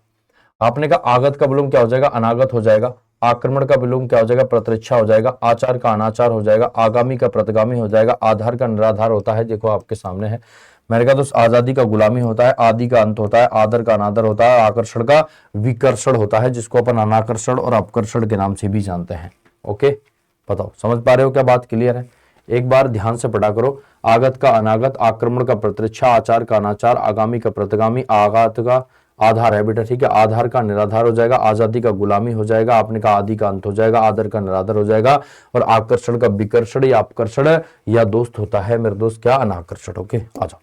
आपने कहा आगत का विलोम क्या हो जाएगा, अनागत हो जाएगा। आक्रमण का विलोम क्या हो जाएगा, प्रतिरक्षा हो जाएगा। आचार का अनाचार हो जाएगा। आगामी का प्रतिगामी हो जाएगा। आधार का निराधार होता है, देखो आपके सामने है। मैंने कहा तो आजादी का गुलामी होता है। आदि का अंत होता है। आदर का अनादर होता है। आकर्षण का विकर्षण होता है, जिसको अपन अनाकर्षण और अपकर्षण के नाम से भी जानते हैं। ओके, बताओ समझ पा रहे हो क्या, बात क्लियर है? एक बार ध्यान से पढ़ा करो। आगत का अनागत, आक्रमण का प्रतिरक्षा, आचार का अनाचार, आगामी का प्रतिगामी, आघात का आधार है बेटा, ठीक है, आधार का निराधार हो जाएगा। आजादी का गुलामी हो जाएगा। आपने कहा आदि का अंत हो जाएगा। आदर का निराधार हो जाएगा। और आकर्षण का विकर्षण या अपकर्षण या दोस्त होता है मेरे दोस्त क्या, अनाकर्षण। ओके, आ जाओ।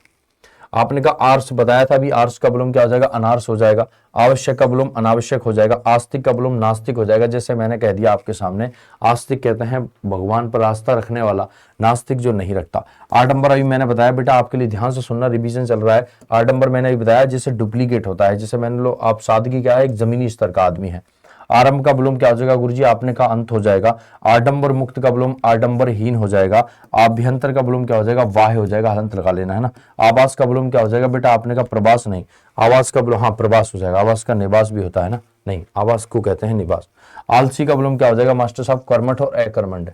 आपने कहा आर्स बताया था अभी, आर्स का विलोम क्या हो जाएगा, अनार्स हो जाएगा। आवश्यक का विलोम अनावश्यक हो जाएगा। आस्तिक का विलोम नास्तिक हो जाएगा। जैसे मैंने कह दिया आपके सामने, आस्तिक कहते हैं भगवान पर आस्था रखने वाला, नास्तिक जो नहीं रखता। आडंबर अभी मैंने बताया बेटा, आपके लिए ध्यान से सुनना, रिवीजन चल रहा है। आडंबर मैंने अभी बताया जिससे डुप्लीकेट होता है, जैसे मैंने लो आप सादगी क्या है, एक जमीनी स्तर का आदमी है। आरंभ का विलोम क्या हो जाएगा गुरुजी, आपने कहा अंत हो जाएगा। आडंबर मुक्त का विलोम आडंबरहीन हो जाएगा। आभ्यंतर का विलोम क्या हो जाएगा, वाह्य हो जाएगा, हलंत लगा लेना है ना। आवास का विलोम क्या हो जाएगा बेटा, आपने कहा प्रवास नहीं, आवास का विलोम, हाँ प्रवास हो जाएगा। आवास का निवास भी होता है ना, नहीं आवास को कहते हैं निवास। आलसी का विलोम क्या हो जाएगा मास्टर साहब, कर्मठ और अकर्मण्य।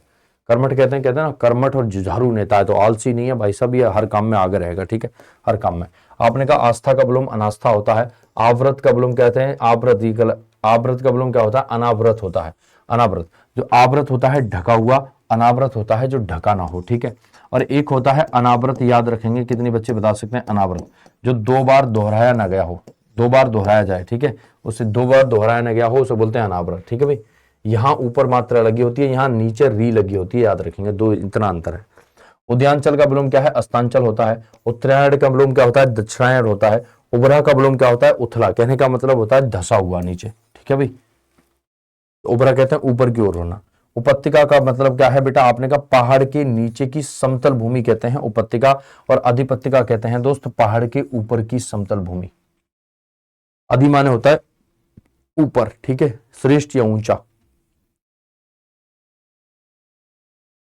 कर्मठ कहते हैं ना, कर्मठ और जुझारू नेता है, तो आलसी नहीं है भाई साहब, ये हर काम में आगे रहेगा, ठीक है, हर काम में। आपने कहा आस्था का विलोम अनास्था होता है। आवृत का विलोम कहते हैं आवृत, आवृत का विलोम क्या होता है, अनावृत होता है। अनावृत, जो आवृत होता है ढका हुआ, अनावृत होता है जो ढका ना हो, ठीक है। और एक होता है अनावृत, याद रखेंगे, कितने बच्चे बता सकते हैं, अनावृत जो दो बार दोहराया ना गया हो, दो बार दोहराया जाए, ठीक है, उसे दो बार दोहराया ना गया हो, उसे बोलते हैं अनावृत, ठीक है भाई। यहां ऊपर मात्रा लगी होती है, यहां नीचे री लगी होती है, याद रखेंगे, दो इतना अंतर है। उद्यांचल का विलोम क्या है, अस्तांचल होता है। उत्तरायण का विलोम क्या होता है, दक्षिणायण होता है। उबरा का विलोम क्या होता है, उथला, कहने का मतलब होता है धसा हुआ नीचे, ठीक है भाई। उबरा कहते हैं ऊपर की ओर होना। उपत्यका का मतलब क्या है बेटा, आपने कहा पहाड़ के नीचे की समतल भूमि कहते हैं उपत्यका, और अधिपत्यका कहते हैं दोस्त पहाड़ के ऊपर की समतल भूमि। अधि माने होता है ऊपर, ठीक है, श्रेष्ठ या ऊंचा,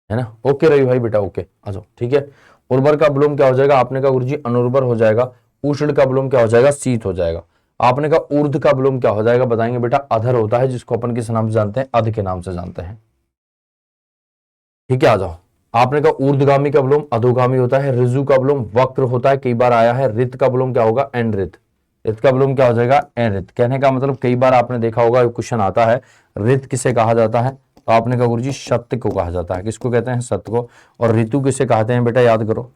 है ना। ओके रही भाई बेटा, ओके आ जाओ, ठीक है। उर्वर का विलोम क्या हो जाएगा, आपने कहा गुरुजी अनुर्वर हो जाएगा। उष्ण का विलोम क्या हो जाएगा, शीत हो जाएगा। आपने कहा ऊर्ध्व का विलोम क्या हो जाएगा, बताएंगे बेटा, अधर होता है, जिसको अपन किस नाम से जानते हैं, अध के नाम से जानते हैं, ठीक है, आ जाओ। आपने कहा ऊर्ध्वगामी का विलोम अधोगामी होता है। ऋजु का विलोम वक्र होता है, कई बार आया है। रित का विलोम क्या होगा, एनरित। रित का विलोम क्या हो जाएगा, एनरित। कहने का मतलब कई बार आपने देखा होगा क्वेश्चन आता है, रित किसे कहा जाता है, तो आपने कहा गुरुजी सत्य को कहा जाता है। किसको कहते हैं, सत्य को। और ऋतु किसे कहते हैं बेटा, याद करो,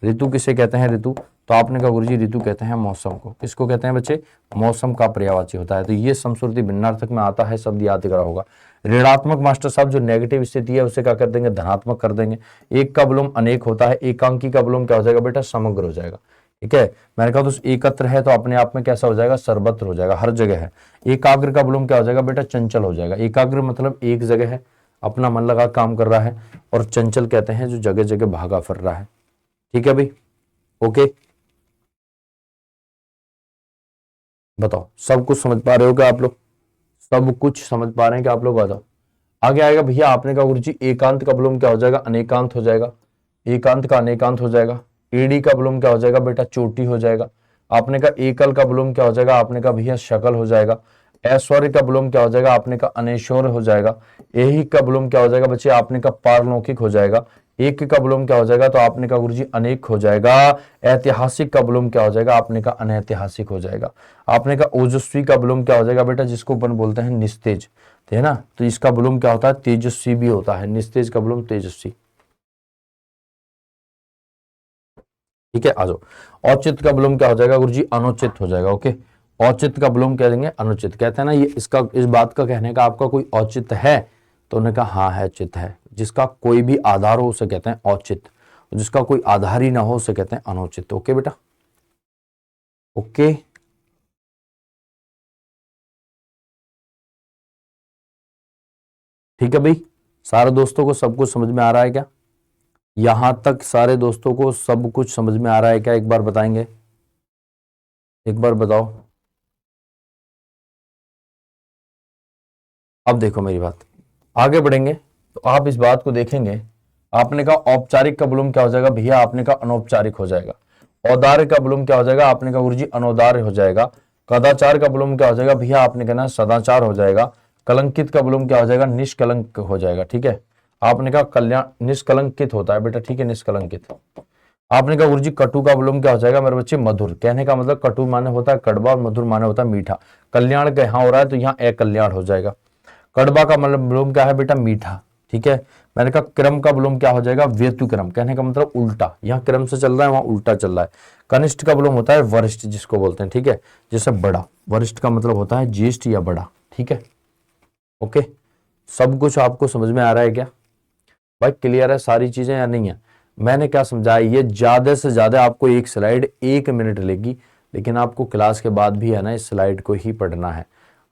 ऋतु किसे कहते हैं, ऋतु, तो आपने कहा गुरुजी ऋतु कहते हैं मौसम को। किसको कहते हैं बच्चे, मौसम का पर्यायवाची होता है। तो ये समश्रुति भिन्नार्थक में आता है, शब्द याद करा होगा। ऋणात्मक मास्टर साहब जो नेगेटिव स्थिति है उसे क्या कर देंगे, धनात्मक कर देंगे। एक का विलोम अनेक होता है। एकांकी का विलोम क्या हो जाएगा बेटा, समग्र हो जाएगा, ठीक है। मैंने कहा तो एकत्र है तो अपने आप में कैसा हो जाएगा, सर्वत्र हो जाएगा, हर जगह है। एकाग्र का विलोम क्या हो जाएगा बेटा, चंचल हो जाएगा। एकाग्र मतलब एक जगह है, अपना मन लगा काम कर रहा है। और चंचल कहते हैं जो जगह जगह भागा फिर रहा है, ठीक है भाई, ओके। बताओ सब कुछ समझ पा रहे हो क्या आप लोग, सब कुछ समझ पा रहे हैं क्या आप लोग, आ जाओ। आगे आएगा भैया, आपने कहा गुरुजी एकांत का विलोम क्या हो जाएगा, अनेकांत हो जाएगा। एकांत का अनेकांत हो जाएगा। एडी का विलोम क्या हो जाएगा बेटा, चोटी हो जाएगा। आपने कहा एकल का विलोम क्या हो जाएगा, आपने कहा भैया शकल हो जाएगा। ऐश्वर्य का विलोम क्या हो जाएगा, आपने कहा अनेश्वर हो जाएगा। यही का विलोम क्या हो जाएगा बच्चे, आपने कहा पारलौकिक हो जाएगा। एक का विलोम क्या हो जाएगा, तो आपने कहा गुरुजी अनेक हो जाएगा। ऐतिहासिक का विलोम क्या हो जाएगा, आपने कहा अनैतिहासिक हो जाएगा। आपने कहा ओजस्वी का विलोम क्या हो जाएगा बेटा, जिसको अपन बोलते हैं निस्तेज, है ना, तो इसका विलोम क्या होता है, तेजस्वी भी होता है। निस्तेज का विलोम तेजस्वी। ठीक है, आ जाओ। औचित्य का विलोम क्या हो जाएगा गुरुजी, अनुचित हो जाएगा। ओके, औचित्य का विलोम कह देंगे अनुचित। कहते हैं ना ये इसका इस बात का कहने का आपका कोई औचित्य है, तो उन्होंने कहा हाँ है, चित्त है। जिसका कोई भी आधार हो उसे कहते हैं औचित्य, जिसका कोई आधार ही ना हो उसे कहते हैं अनुचित। ओके बेटा, ओके। ठीक है भाई, सारे दोस्तों को सब कुछ समझ में आ रहा है क्या? यहां तक सारे दोस्तों को सब कुछ समझ में आ रहा है क्या, एक बार बताएंगे, एक बार बताओ। अब देखो मेरी बात, आगे बढ़ेंगे तो आप इस बात को देखेंगे। आपने कहा औपचारिक का विलोम क्या हो जाएगा भैया, आपने कहा अनौपचारिक हो जाएगा। औदार्य का विलोम क्या हो जाएगा, आपने कहा गुरुजी अनौदार्य हो जाएगा। कदाचार का विलोम क्या हो जाएगा भैया, आपने कहना सदाचार हो जाएगा। कलंकित का विलोम क्या हो जाएगा, निष्कलंक हो जाएगा। ठीक है, आपने कहा कल्याण निष्कलंकित होता है बेटा, ठीक है, निष्कलंकित। आपने कहा गुरुजी कटु का विलोम क्या हो जाएगा मेरे बच्चे, मधुर। कहने का मतलब कटु माने होता है कड़वा और मधुर माने होता है मीठा। कल्याण का यहां हो रहा है तो यहाँ अकल्याण हो जाएगा। कड़वा का मतलब विलोम क्या है बेटा, मीठा। ठीक है, मैंने कहा क्रम का विलोम क्या हो जाएगा, व्यतिक्रम। कहने का मतलब उल्टा, यहाँ क्रम से चल रहा है वहां उल्टा चल रहा है। कनिष्ठ का विलोम होता है वरिष्ठ, जिसको बोलते हैं। ठीक है, जैसे बड़ा, वरिष्ठ का मतलब होता है ज्येष्ठ या बड़ा। ठीक है, ओके। सब कुछ आपको समझ में आ रहा है क्या भाई, क्लियर है सारी चीजें या नहीं है? मैंने क्या समझाया, ये ज्यादा से ज्यादा आपको एक स्लाइड 1 मिनट लेगी, लेकिन आपको क्लास के बाद भी है ना इस स्लाइड को ही पढ़ना है।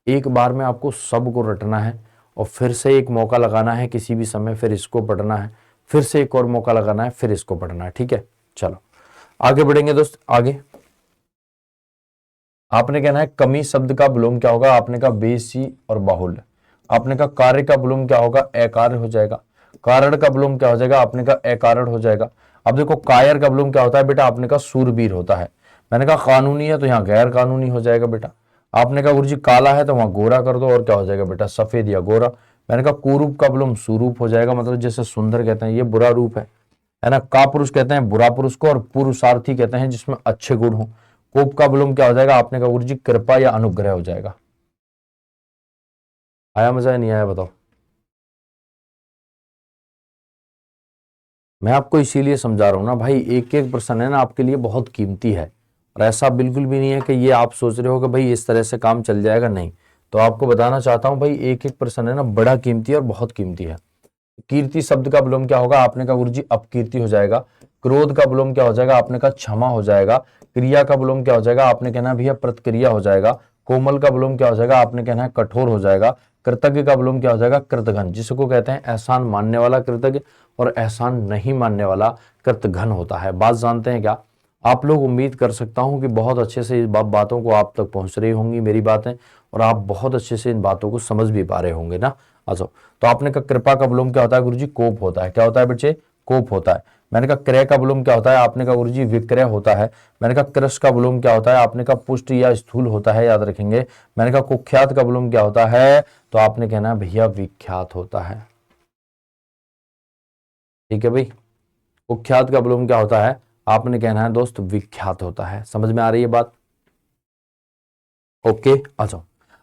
एक बार में आपको सबको रटना है और फिर से एक मौका लगाना है किसी भी समय, फिर इसको पढ़ना है, फिर से एक और मौका लगाना है, फिर इसको पढ़ना है। ठीक है, चलो आगे बढ़ेंगे दोस्त। आगे आपने कहना है कमी शब्द का विलोम क्या होगा, आपने कहा बेसी और बाहुल्य। आपने कहा कार्य का विलोम क्या होगा, अकार्य हो जाएगा। कारण का विलोम क्या हो जाएगा, आपने कहा अकारण हो जाएगा। अब देखो कायर का विलोम क्या होता है बेटा, आपने कहा सूरबीर होता है। मैंने कहा कानूनी है तो यहाँ गैर कानूनी हो जाएगा बेटा। आपने कहा गुरुजी काला है तो वहां गोरा कर दो, और क्या हो जाएगा बेटा, सफेद या गोरा। मैंने कहा कुरूप का विलोम सुरूप हो जाएगा, मतलब जैसे सुंदर कहते हैं ये बुरा रूप है ना। का पुरुष कहते हैं बुरा पुरुष को, और पुरुषार्थी कहते हैं जिसमें अच्छे गुण हो। कोप का विलोम क्या हो जाएगा, आपने कहा गुरुजी कृपा या अनुग्रह हो जाएगा। आया मजा या नहीं आया बताओ? मैं आपको इसीलिए समझा रहा हूं ना भाई, एक एक प्रश्न है ना आपके लिए बहुत कीमती है। और ऐसा बिल्कुल भी नहीं है कि ये आप सोच रहे हो कि भाई इस तरह से काम चल जाएगा, नहीं। तो आपको बताना चाहता हूं भाई, एक एक प्रश्न है ना बड़ा कीमती है और बहुत कीमती है। कीर्ति शब्द का विलोम क्या होगा, आपने कहा गुरुजी अपकीर्ति हो जाएगा। क्रोध का विलोम क्या हो जाएगा, आपने कहा क्षमा हो जाएगा। क्रिया का विलोम क्या हो जाएगा, आपने कहना भैया प्रतिक्रिया हो जाएगा। कोमल का विलोम क्या हो जाएगा, आपने कहना है कठोर हो जाएगा। कृतज्ञ का विलोम क्या हो जाएगा, कृतघ्न, जिसको कहते हैं एहसान मानने वाला कृतज्ञ और एहसान नहीं मानने वाला कृतघ्न होता है। बात जानते हैं क्या आप लोग? उम्मीद कर सकता हूं कि बहुत अच्छे से इस बातों को आप तक पहुंच रही होंगी मेरी बातें, और आप बहुत अच्छे से इन बातों को समझ भी पा रहे होंगे ना। अच्छा, तो आपने कहा कृपा का विलोम क्या होता है गुरुजी, कोप होता है। क्या होता है बच्चे, कोप होता है। मैंने कहा क्रय का विलोम क्या होता है, आपने कहा गुरुजी विक्रय होता है। मैंने कहा कृष का विलोम क्या होता है, आपने कहा पुष्ट या स्थूल होता है, याद रखेंगे। मैंने कहा कुख्यात का विलोम क्या होता है, तो आपने कहना भैया विख्यात होता है। ठीक है भाई, कुख्यात का विलोम क्या होता है, आपने कहना है दोस्त विख्यात होता है। समझ में आ रही है बात? ओके, अच्छा।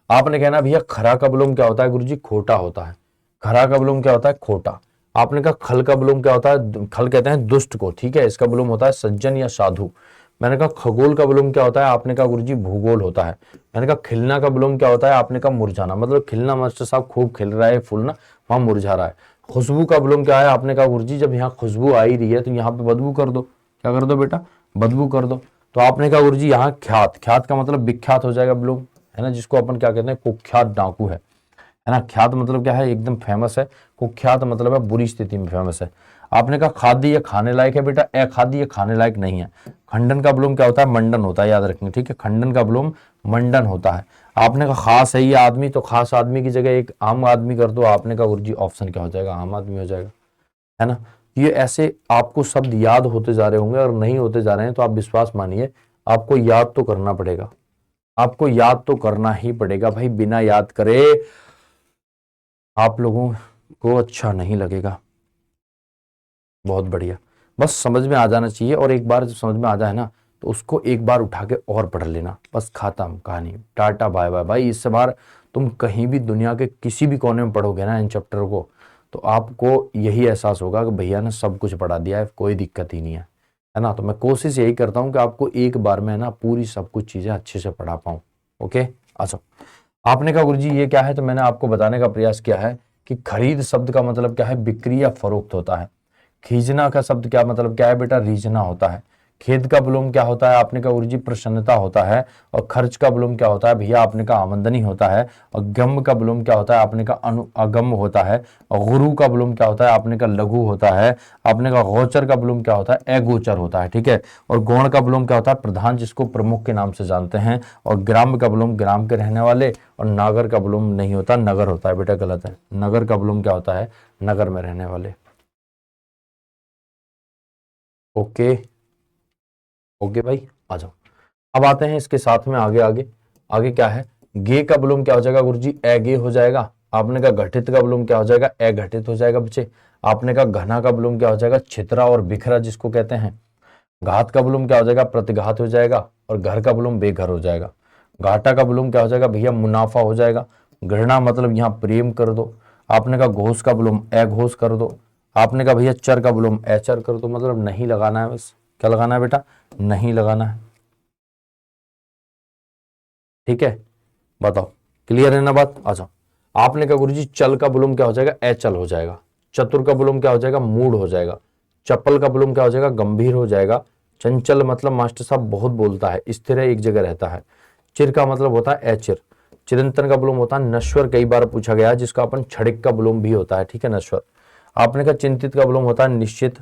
आपने कहना भैया खरा का विलोम क्या होता है गुरुजी, खोटा होता है। खरा का विलोम क्या होता है, खोटा। आपने कहा खल का विलोम क्या होता है, खल कहते हैं दुष्ट को। ठीक है, इसका विलोम होता है सज्जन या साधु। मैंने कहा खगोल का विलोम क्या होता है, आपने कहा गुरुजी भूगोल होता है। मैंने कहा खिलना का विलोम क्या होता है, आपने कहा मुरझाना, मतलब खिलना मास्टर साहब खूब खिल रहा है फूल ना, वहां मुरझा रहा है। खुशबू का विलोम क्या है, आपने कहा गुरुजी जब यहाँ खुशबू आ ही रही है तो यहाँ पे बदबू कर दो। क्या कर दो बेटा, बदबू कर दो। तो आपने कहा गुरुजी यहाँ ख्यात, ख्यात का मतलब विख्यात हो जाएगा विलोम, है ना, जिसको अपन क्या कहते हैं कुख्यात डाकू है ना। ख्यात मतलब क्या है, एकदम फेमस है। कुख्यात मतलब है बुरी स्थिति में फेमस है। आपने कहा खाद्य ये खाने लायक है बेटा, अखाद्य ये खाने लायक नहीं है। खंडन का विलोम क्या होता है, मंडन होता है, याद रखेंगे। ठीक है, खंडन का विलोम मंडन होता है। आपने कहा खास है ये आदमी, तो खास आदमी की जगह एक आम आदमी कर दो। आपने कहा गुरुजी ऑप्शन क्या हो जाएगा, आम आदमी हो जाएगा, है ना। ये ऐसे आपको शब्द याद होते जा रहे होंगे, और नहीं होते जा रहे हैं तो आप विश्वास मानिए आपको याद तो करना पड़ेगा। आपको याद तो करना ही पड़ेगा भाई, बिना याद करे आप लोगों को अच्छा नहीं लगेगा। बहुत बढ़िया। बस समझ में आ जाना चाहिए, और एक बार जब समझ में आ जाए ना तो उसको एक बार उठा के और पढ़ लेना, बस खत्म कहानी, टाटा बाय बाय। भाई इस बार तुम कहीं भी दुनिया के किसी भी कोने में पढ़ोगे ना इन चैप्टर को, तो आपको यही एहसास होगा कि भैया ने सब कुछ पढ़ा दिया है, कोई दिक्कत ही नहीं है ना। तो मैं कोशिश यही करता हूँ कि आपको एक बार में ना पूरी सब कुछ चीजें अच्छे से पढ़ा पाऊँ। ओके, अच्छा। आपने कहा गुरुजी ये क्या है, तो मैंने आपको बताने का प्रयास किया है कि खरीद शब्द का मतलब क्या है, बिक्री या फरोख्त होता है। खींचना का शब्द क्या मतलब क्या है बेटा, रीझना होता है। खेद का विलोम क्या होता है, आपने कहा गुरुजी प्रसन्नता होता है। और खर्च का विलोम क्या होता है भैया, आपने कहा आमदनी होता है। और गम का विलोम क्या होता है, आपने कहा अगम होता है। और गुरु का विलोम क्या होता है, आपने कहा लघु होता है। आपने कहा गोचर का विलोम क्या होता है, अगोचर होता है, ठीक है। और गौण का विलोम क्या होता है, प्रधान जिसको प्रमुख के नाम से जानते हैं। और ग्राम का विलोम ग्राम के रहने वाले। और नागर का विलोम नहीं होता, नगर होता है बेटा, गलत है। नगर का विलोम क्या होता है, नगर में रहने वाले। ओके, ओके भाई, आ जाओ। अब आते हैं इसके साथ में आगे आगे। आगे क्या है, गे का विलोम क्या हो जाएगा गुरुजी, अगे हो जाएगा। आपने कहा घटित का विलोम क्या हो जाएगा, अघटित हो जाएगा बच्चे। आपने कहा घना का विलोम क्या हो जाएगा, छितरा और बिखरा जिसको कहते हैं। घात का विलोम क्या हो जाएगा, प्रतिघात हो जाएगा। और घर का विलोम बेघर हो जाएगा। घाटा का विलोम क्या हो जाएगा भैया, मुनाफा हो जाएगा। घृणा मतलब यहां प्रेम कर दो। आपने कहा घोष का विलोम अघोष कर दो। आपने कहा भैया चर का विलोम अचर कर दो, मतलब नहीं लगाना है, बस क्या लगाना है बेटा, नहीं लगाना है, ठीक है। बताओ, क्लियर है ना बात, आ जाओ। आपने कहा गुरुजी चल का विलोम क्या हो जाएगा, अचल हो जाएगा। चतुर का विलोम क्या हो जाएगा, मूड हो जाएगा। चप्पल का विलोम क्या हो जाएगा, गंभीर हो जाएगा। चंचल मतलब मास्टर साहब बहुत बोलता है, स्थिर है, एक जगह रहता है। चिर का मतलब होता है अचिर। चिरंतन का विलोम होता है नश्वर, कई बार पूछा गया है, जिसका अपन क्षणिक का विलोम भी होता है, ठीक है, नश्वर। आपने कहा चिंतित का विलोम होता है निश्चित,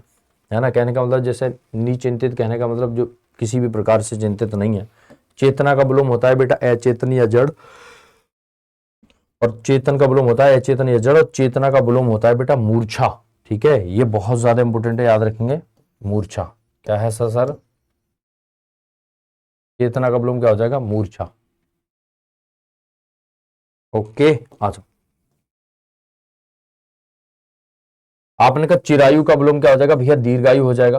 है ना, कहने का मतलब जैसे निचिंतित, कहने का मतलब जो किसी भी प्रकार से चिंतित नहीं है। चेतना का विलोम होता है बेटा अचेतन या जड़। और चेतन का विलोम होता है अचेतन या जड़। और चेतना का विलोम होता है बेटा मूर्छा, ठीक है, ये बहुत ज्यादा इंपॉर्टेंट है, याद रखेंगे। मूर्छा क्या है सर, चेतना का विलोम क्या हो जाएगा, मूर्छा। ओके, आ जाओ। आपने कहा चिरायु का विलोम क्या हो जाएगा भैया, दीर्घायु हो जाएगा।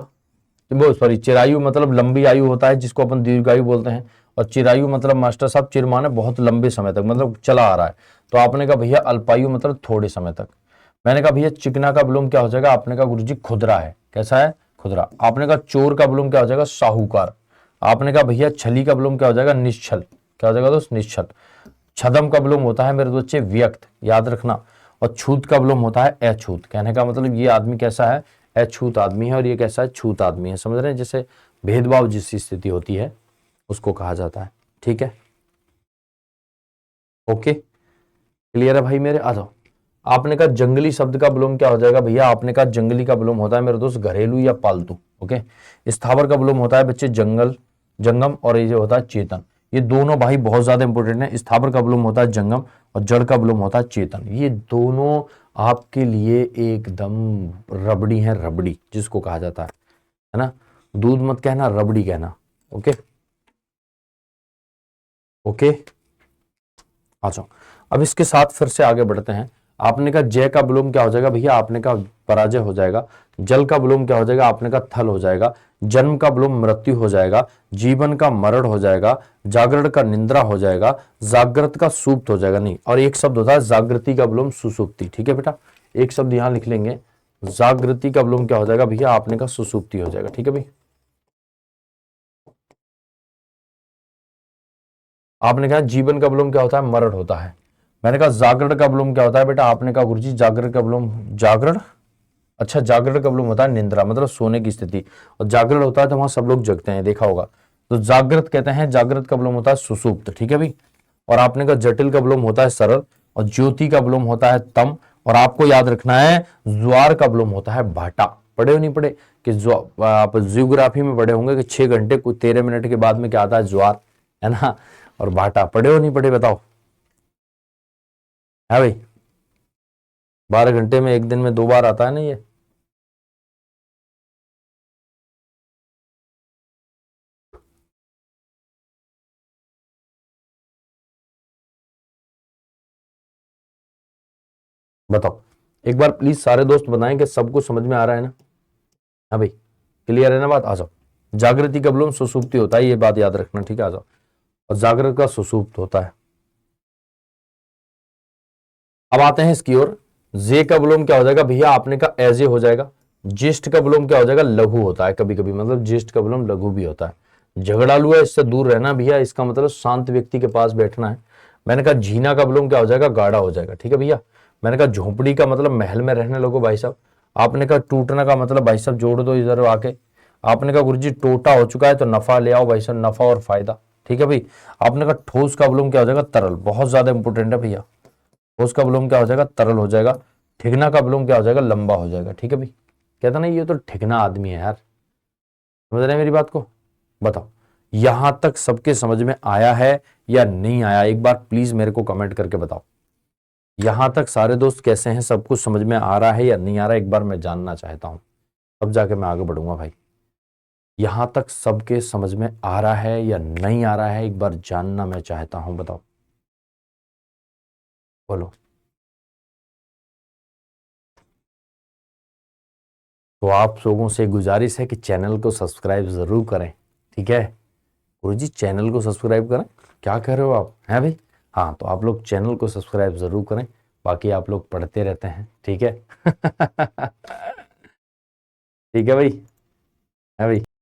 वो सॉरी, चिरायु मतलब लंबी आयु होता है, जिसको अपन दीर्घायु बोलते हैं। और चिरायु मतलब मास्टर साहब चिर माने बहुत लंबे समय तक, मतलब चला आ रहा है। तो आपने कहा भैया अल्पायु मतलब थोड़े समय तक। मैंने कहा भैया चिकना का विलोम क्या हो जाएगा, आपने कहा गुरुजी खुदरा है, कैसा है, खुदरा। आपने कहा चोर का विलोम क्या हो जाएगा, साहूकार। आपने कहा भैया छली का विलोम क्या हो जाएगा, निश्छल, क्या हो जाएगा दोस्त, निश्छल। छदम का विलोम होता है मेरे बच्चे व्यक्त, याद रखना। और छूत का विलोम होता है अछूत, कहने का मतलब ये आदमी कैसा है, अछूत आदमी है। और ये कैसा है, छूत आदमी है, समझ रहे हैं, जैसे भेदभाव जिस स्थिति होती है उसको कहा जाता है, ठीक है। ओके, क्लियर है भाई मेरे, आ जाओ। आपने कहा जंगली शब्द का विलोम क्या हो जाएगा भैया, आपने कहा जंगली का विलोम होता है मेरे दोस्त घरेलू या पालतू। ओके, स्थावर का विलोम होता है बच्चे जंगल, जंगम। और ये जो होता है चेतन, ये दोनों भाई बहुत ज्यादा इंपॉर्टेंट है। स्थावर का विलोम होता है जंगम, और जड़ का विलोम होता है चेतन। ये दोनों आपके लिए एकदम रबड़ी है, रबड़ी जिसको कहा जाता है ना। दूध मत कहना, रबड़ी कहना। ओके, ओके, आ जाओ। अब इसके साथ फिर से आगे बढ़ते हैं। आपने कहा जय का विलोम क्या हो जाएगा भैया, आपने कहा पराजय हो जाएगा। जल का विलोम क्या हो जाएगा, आपने कहा थल हो जाएगा। जन्म का विलोम मृत्यु हो जाएगा। जीवन का मरण हो जाएगा। जागरण का निंद्रा हो जाएगा। जागृत का सुप्त हो जाएगा, नहीं। और एक शब्द होता है जागृति का विलोम सुसुप्ति, ठीक है बेटा, एक शब्द यहां लिख लेंगे। जागृति का विलोम क्या हो जाएगा भैया, आपने कहा सुसुप्ति हो जाएगा, ठीक है भाई। आपने कहा जीवन का विलोम क्या होता है, मरण होता है। मैंने कहा जागरण का विलोम क्या होता है बेटा, आपने कहा गुरुजी जागरण का विलोम, जागरण, अच्छा जागरण का विलोम होता है निंद्रा, मतलब सोने की स्थिति। और जागरण होता है तो वहां सब लोग जगते हैं, देखा होगा। तो जागृत कहते हैं, जागृत का विलोम होता है सुसुप्त, ठीक है भाई। और आपने कहा जटिल का विलोम होता है सरल। और ज्योति का विलोम होता है तम। और आपको याद रखना है ज्वार का विलोम होता है भाटा। पढ़े हो नहीं पढ़े कि आप जियोग्राफी में पढ़े होंगे कि 6 घंटे कुछ 13 मिनट के बाद में क्या आता है, ज्वार, है ना। और भाटा पढ़े हो नहीं पढ़े, बताओ, है भाई। 12 घंटे में एक दिन में 2 बार आता है ना ये। बताओ, एक बार प्लीज सारे दोस्त बताएं कि सबको समझ में आ रहा है ना। हाँ भाई, क्लियर है ना बात? आ जाओ। जागृति का विलोम सुसुप्ति होता है, ये बात याद रखना, ठीक है? आ जाओ। और जागृत का सुसुप्त होता है। अब आते हैं इसकी ओर। जे का विलोम क्या हो जाएगा भैया? आपने का एजे हो जाएगा। ज्येष्ठ का विलोम क्या हो जाएगा? लघु होता है कभी कभी, मतलब ज्येष्ठ का विलोम लघु भी होता है। झगड़ालू है, इससे दूर रहना भैया, इसका मतलब शांत व्यक्ति के पास बैठना है। मैंने कहा झीना का विलोम क्या हो जाएगा? गाढ़ा हो जाएगा, ठीक है भैया? मैंने कहा झोपड़ी का मतलब महल में रहने लगो भाई साहब। आपने कहा टूटना का मतलब भाई साहब जोड़ दो इधर आके। आपने कहा गुरुजी टोटा हो चुका है तो नफा ले आओ भाई साहब, नफा और फायदा, ठीक है भाई? आपने कहा ठोस का विलोम क्या हो जाएगा? तरल, बहुत ज्यादा इंपॉर्टेंट है भैया। ठोस का विलोम क्या हो जाएगा? तरल हो जाएगा। ठिगना का विलोम क्या हो जाएगा? लंबा हो जाएगा, ठीक है भाई? कहता ना ये तो ठिगना आदमी है यार। समझ रहे हैं मेरी बात को? बताओ, यहां तक सबके समझ में आया है या नहीं आया? एक बार प्लीज मेरे को कमेंट करके बताओ। यहां तक सारे दोस्त कैसे हैं? सब कुछ समझ में आ रहा है या नहीं आ रहा है? एक बार मैं जानना चाहता हूं, तब जाके मैं आगे बढ़ूंगा भाई। यहां तक सबके समझ में आ रहा है या नहीं आ रहा है? एक बार जानना मैं चाहता हूं, बताओ, बोलो। तो आप लोगों से गुजारिश है कि चैनल को सब्सक्राइब जरूर करें, ठीक है? गुरुजी चैनल को सब्सक्राइब करें? क्या कह रहे हो आप, हैं भाई? हाँ, तो आप लोग चैनल को सब्सक्राइब जरूर करें। बाकी आप लोग पढ़ते रहते हैं, ठीक है? ठीक है भाई, है भाई?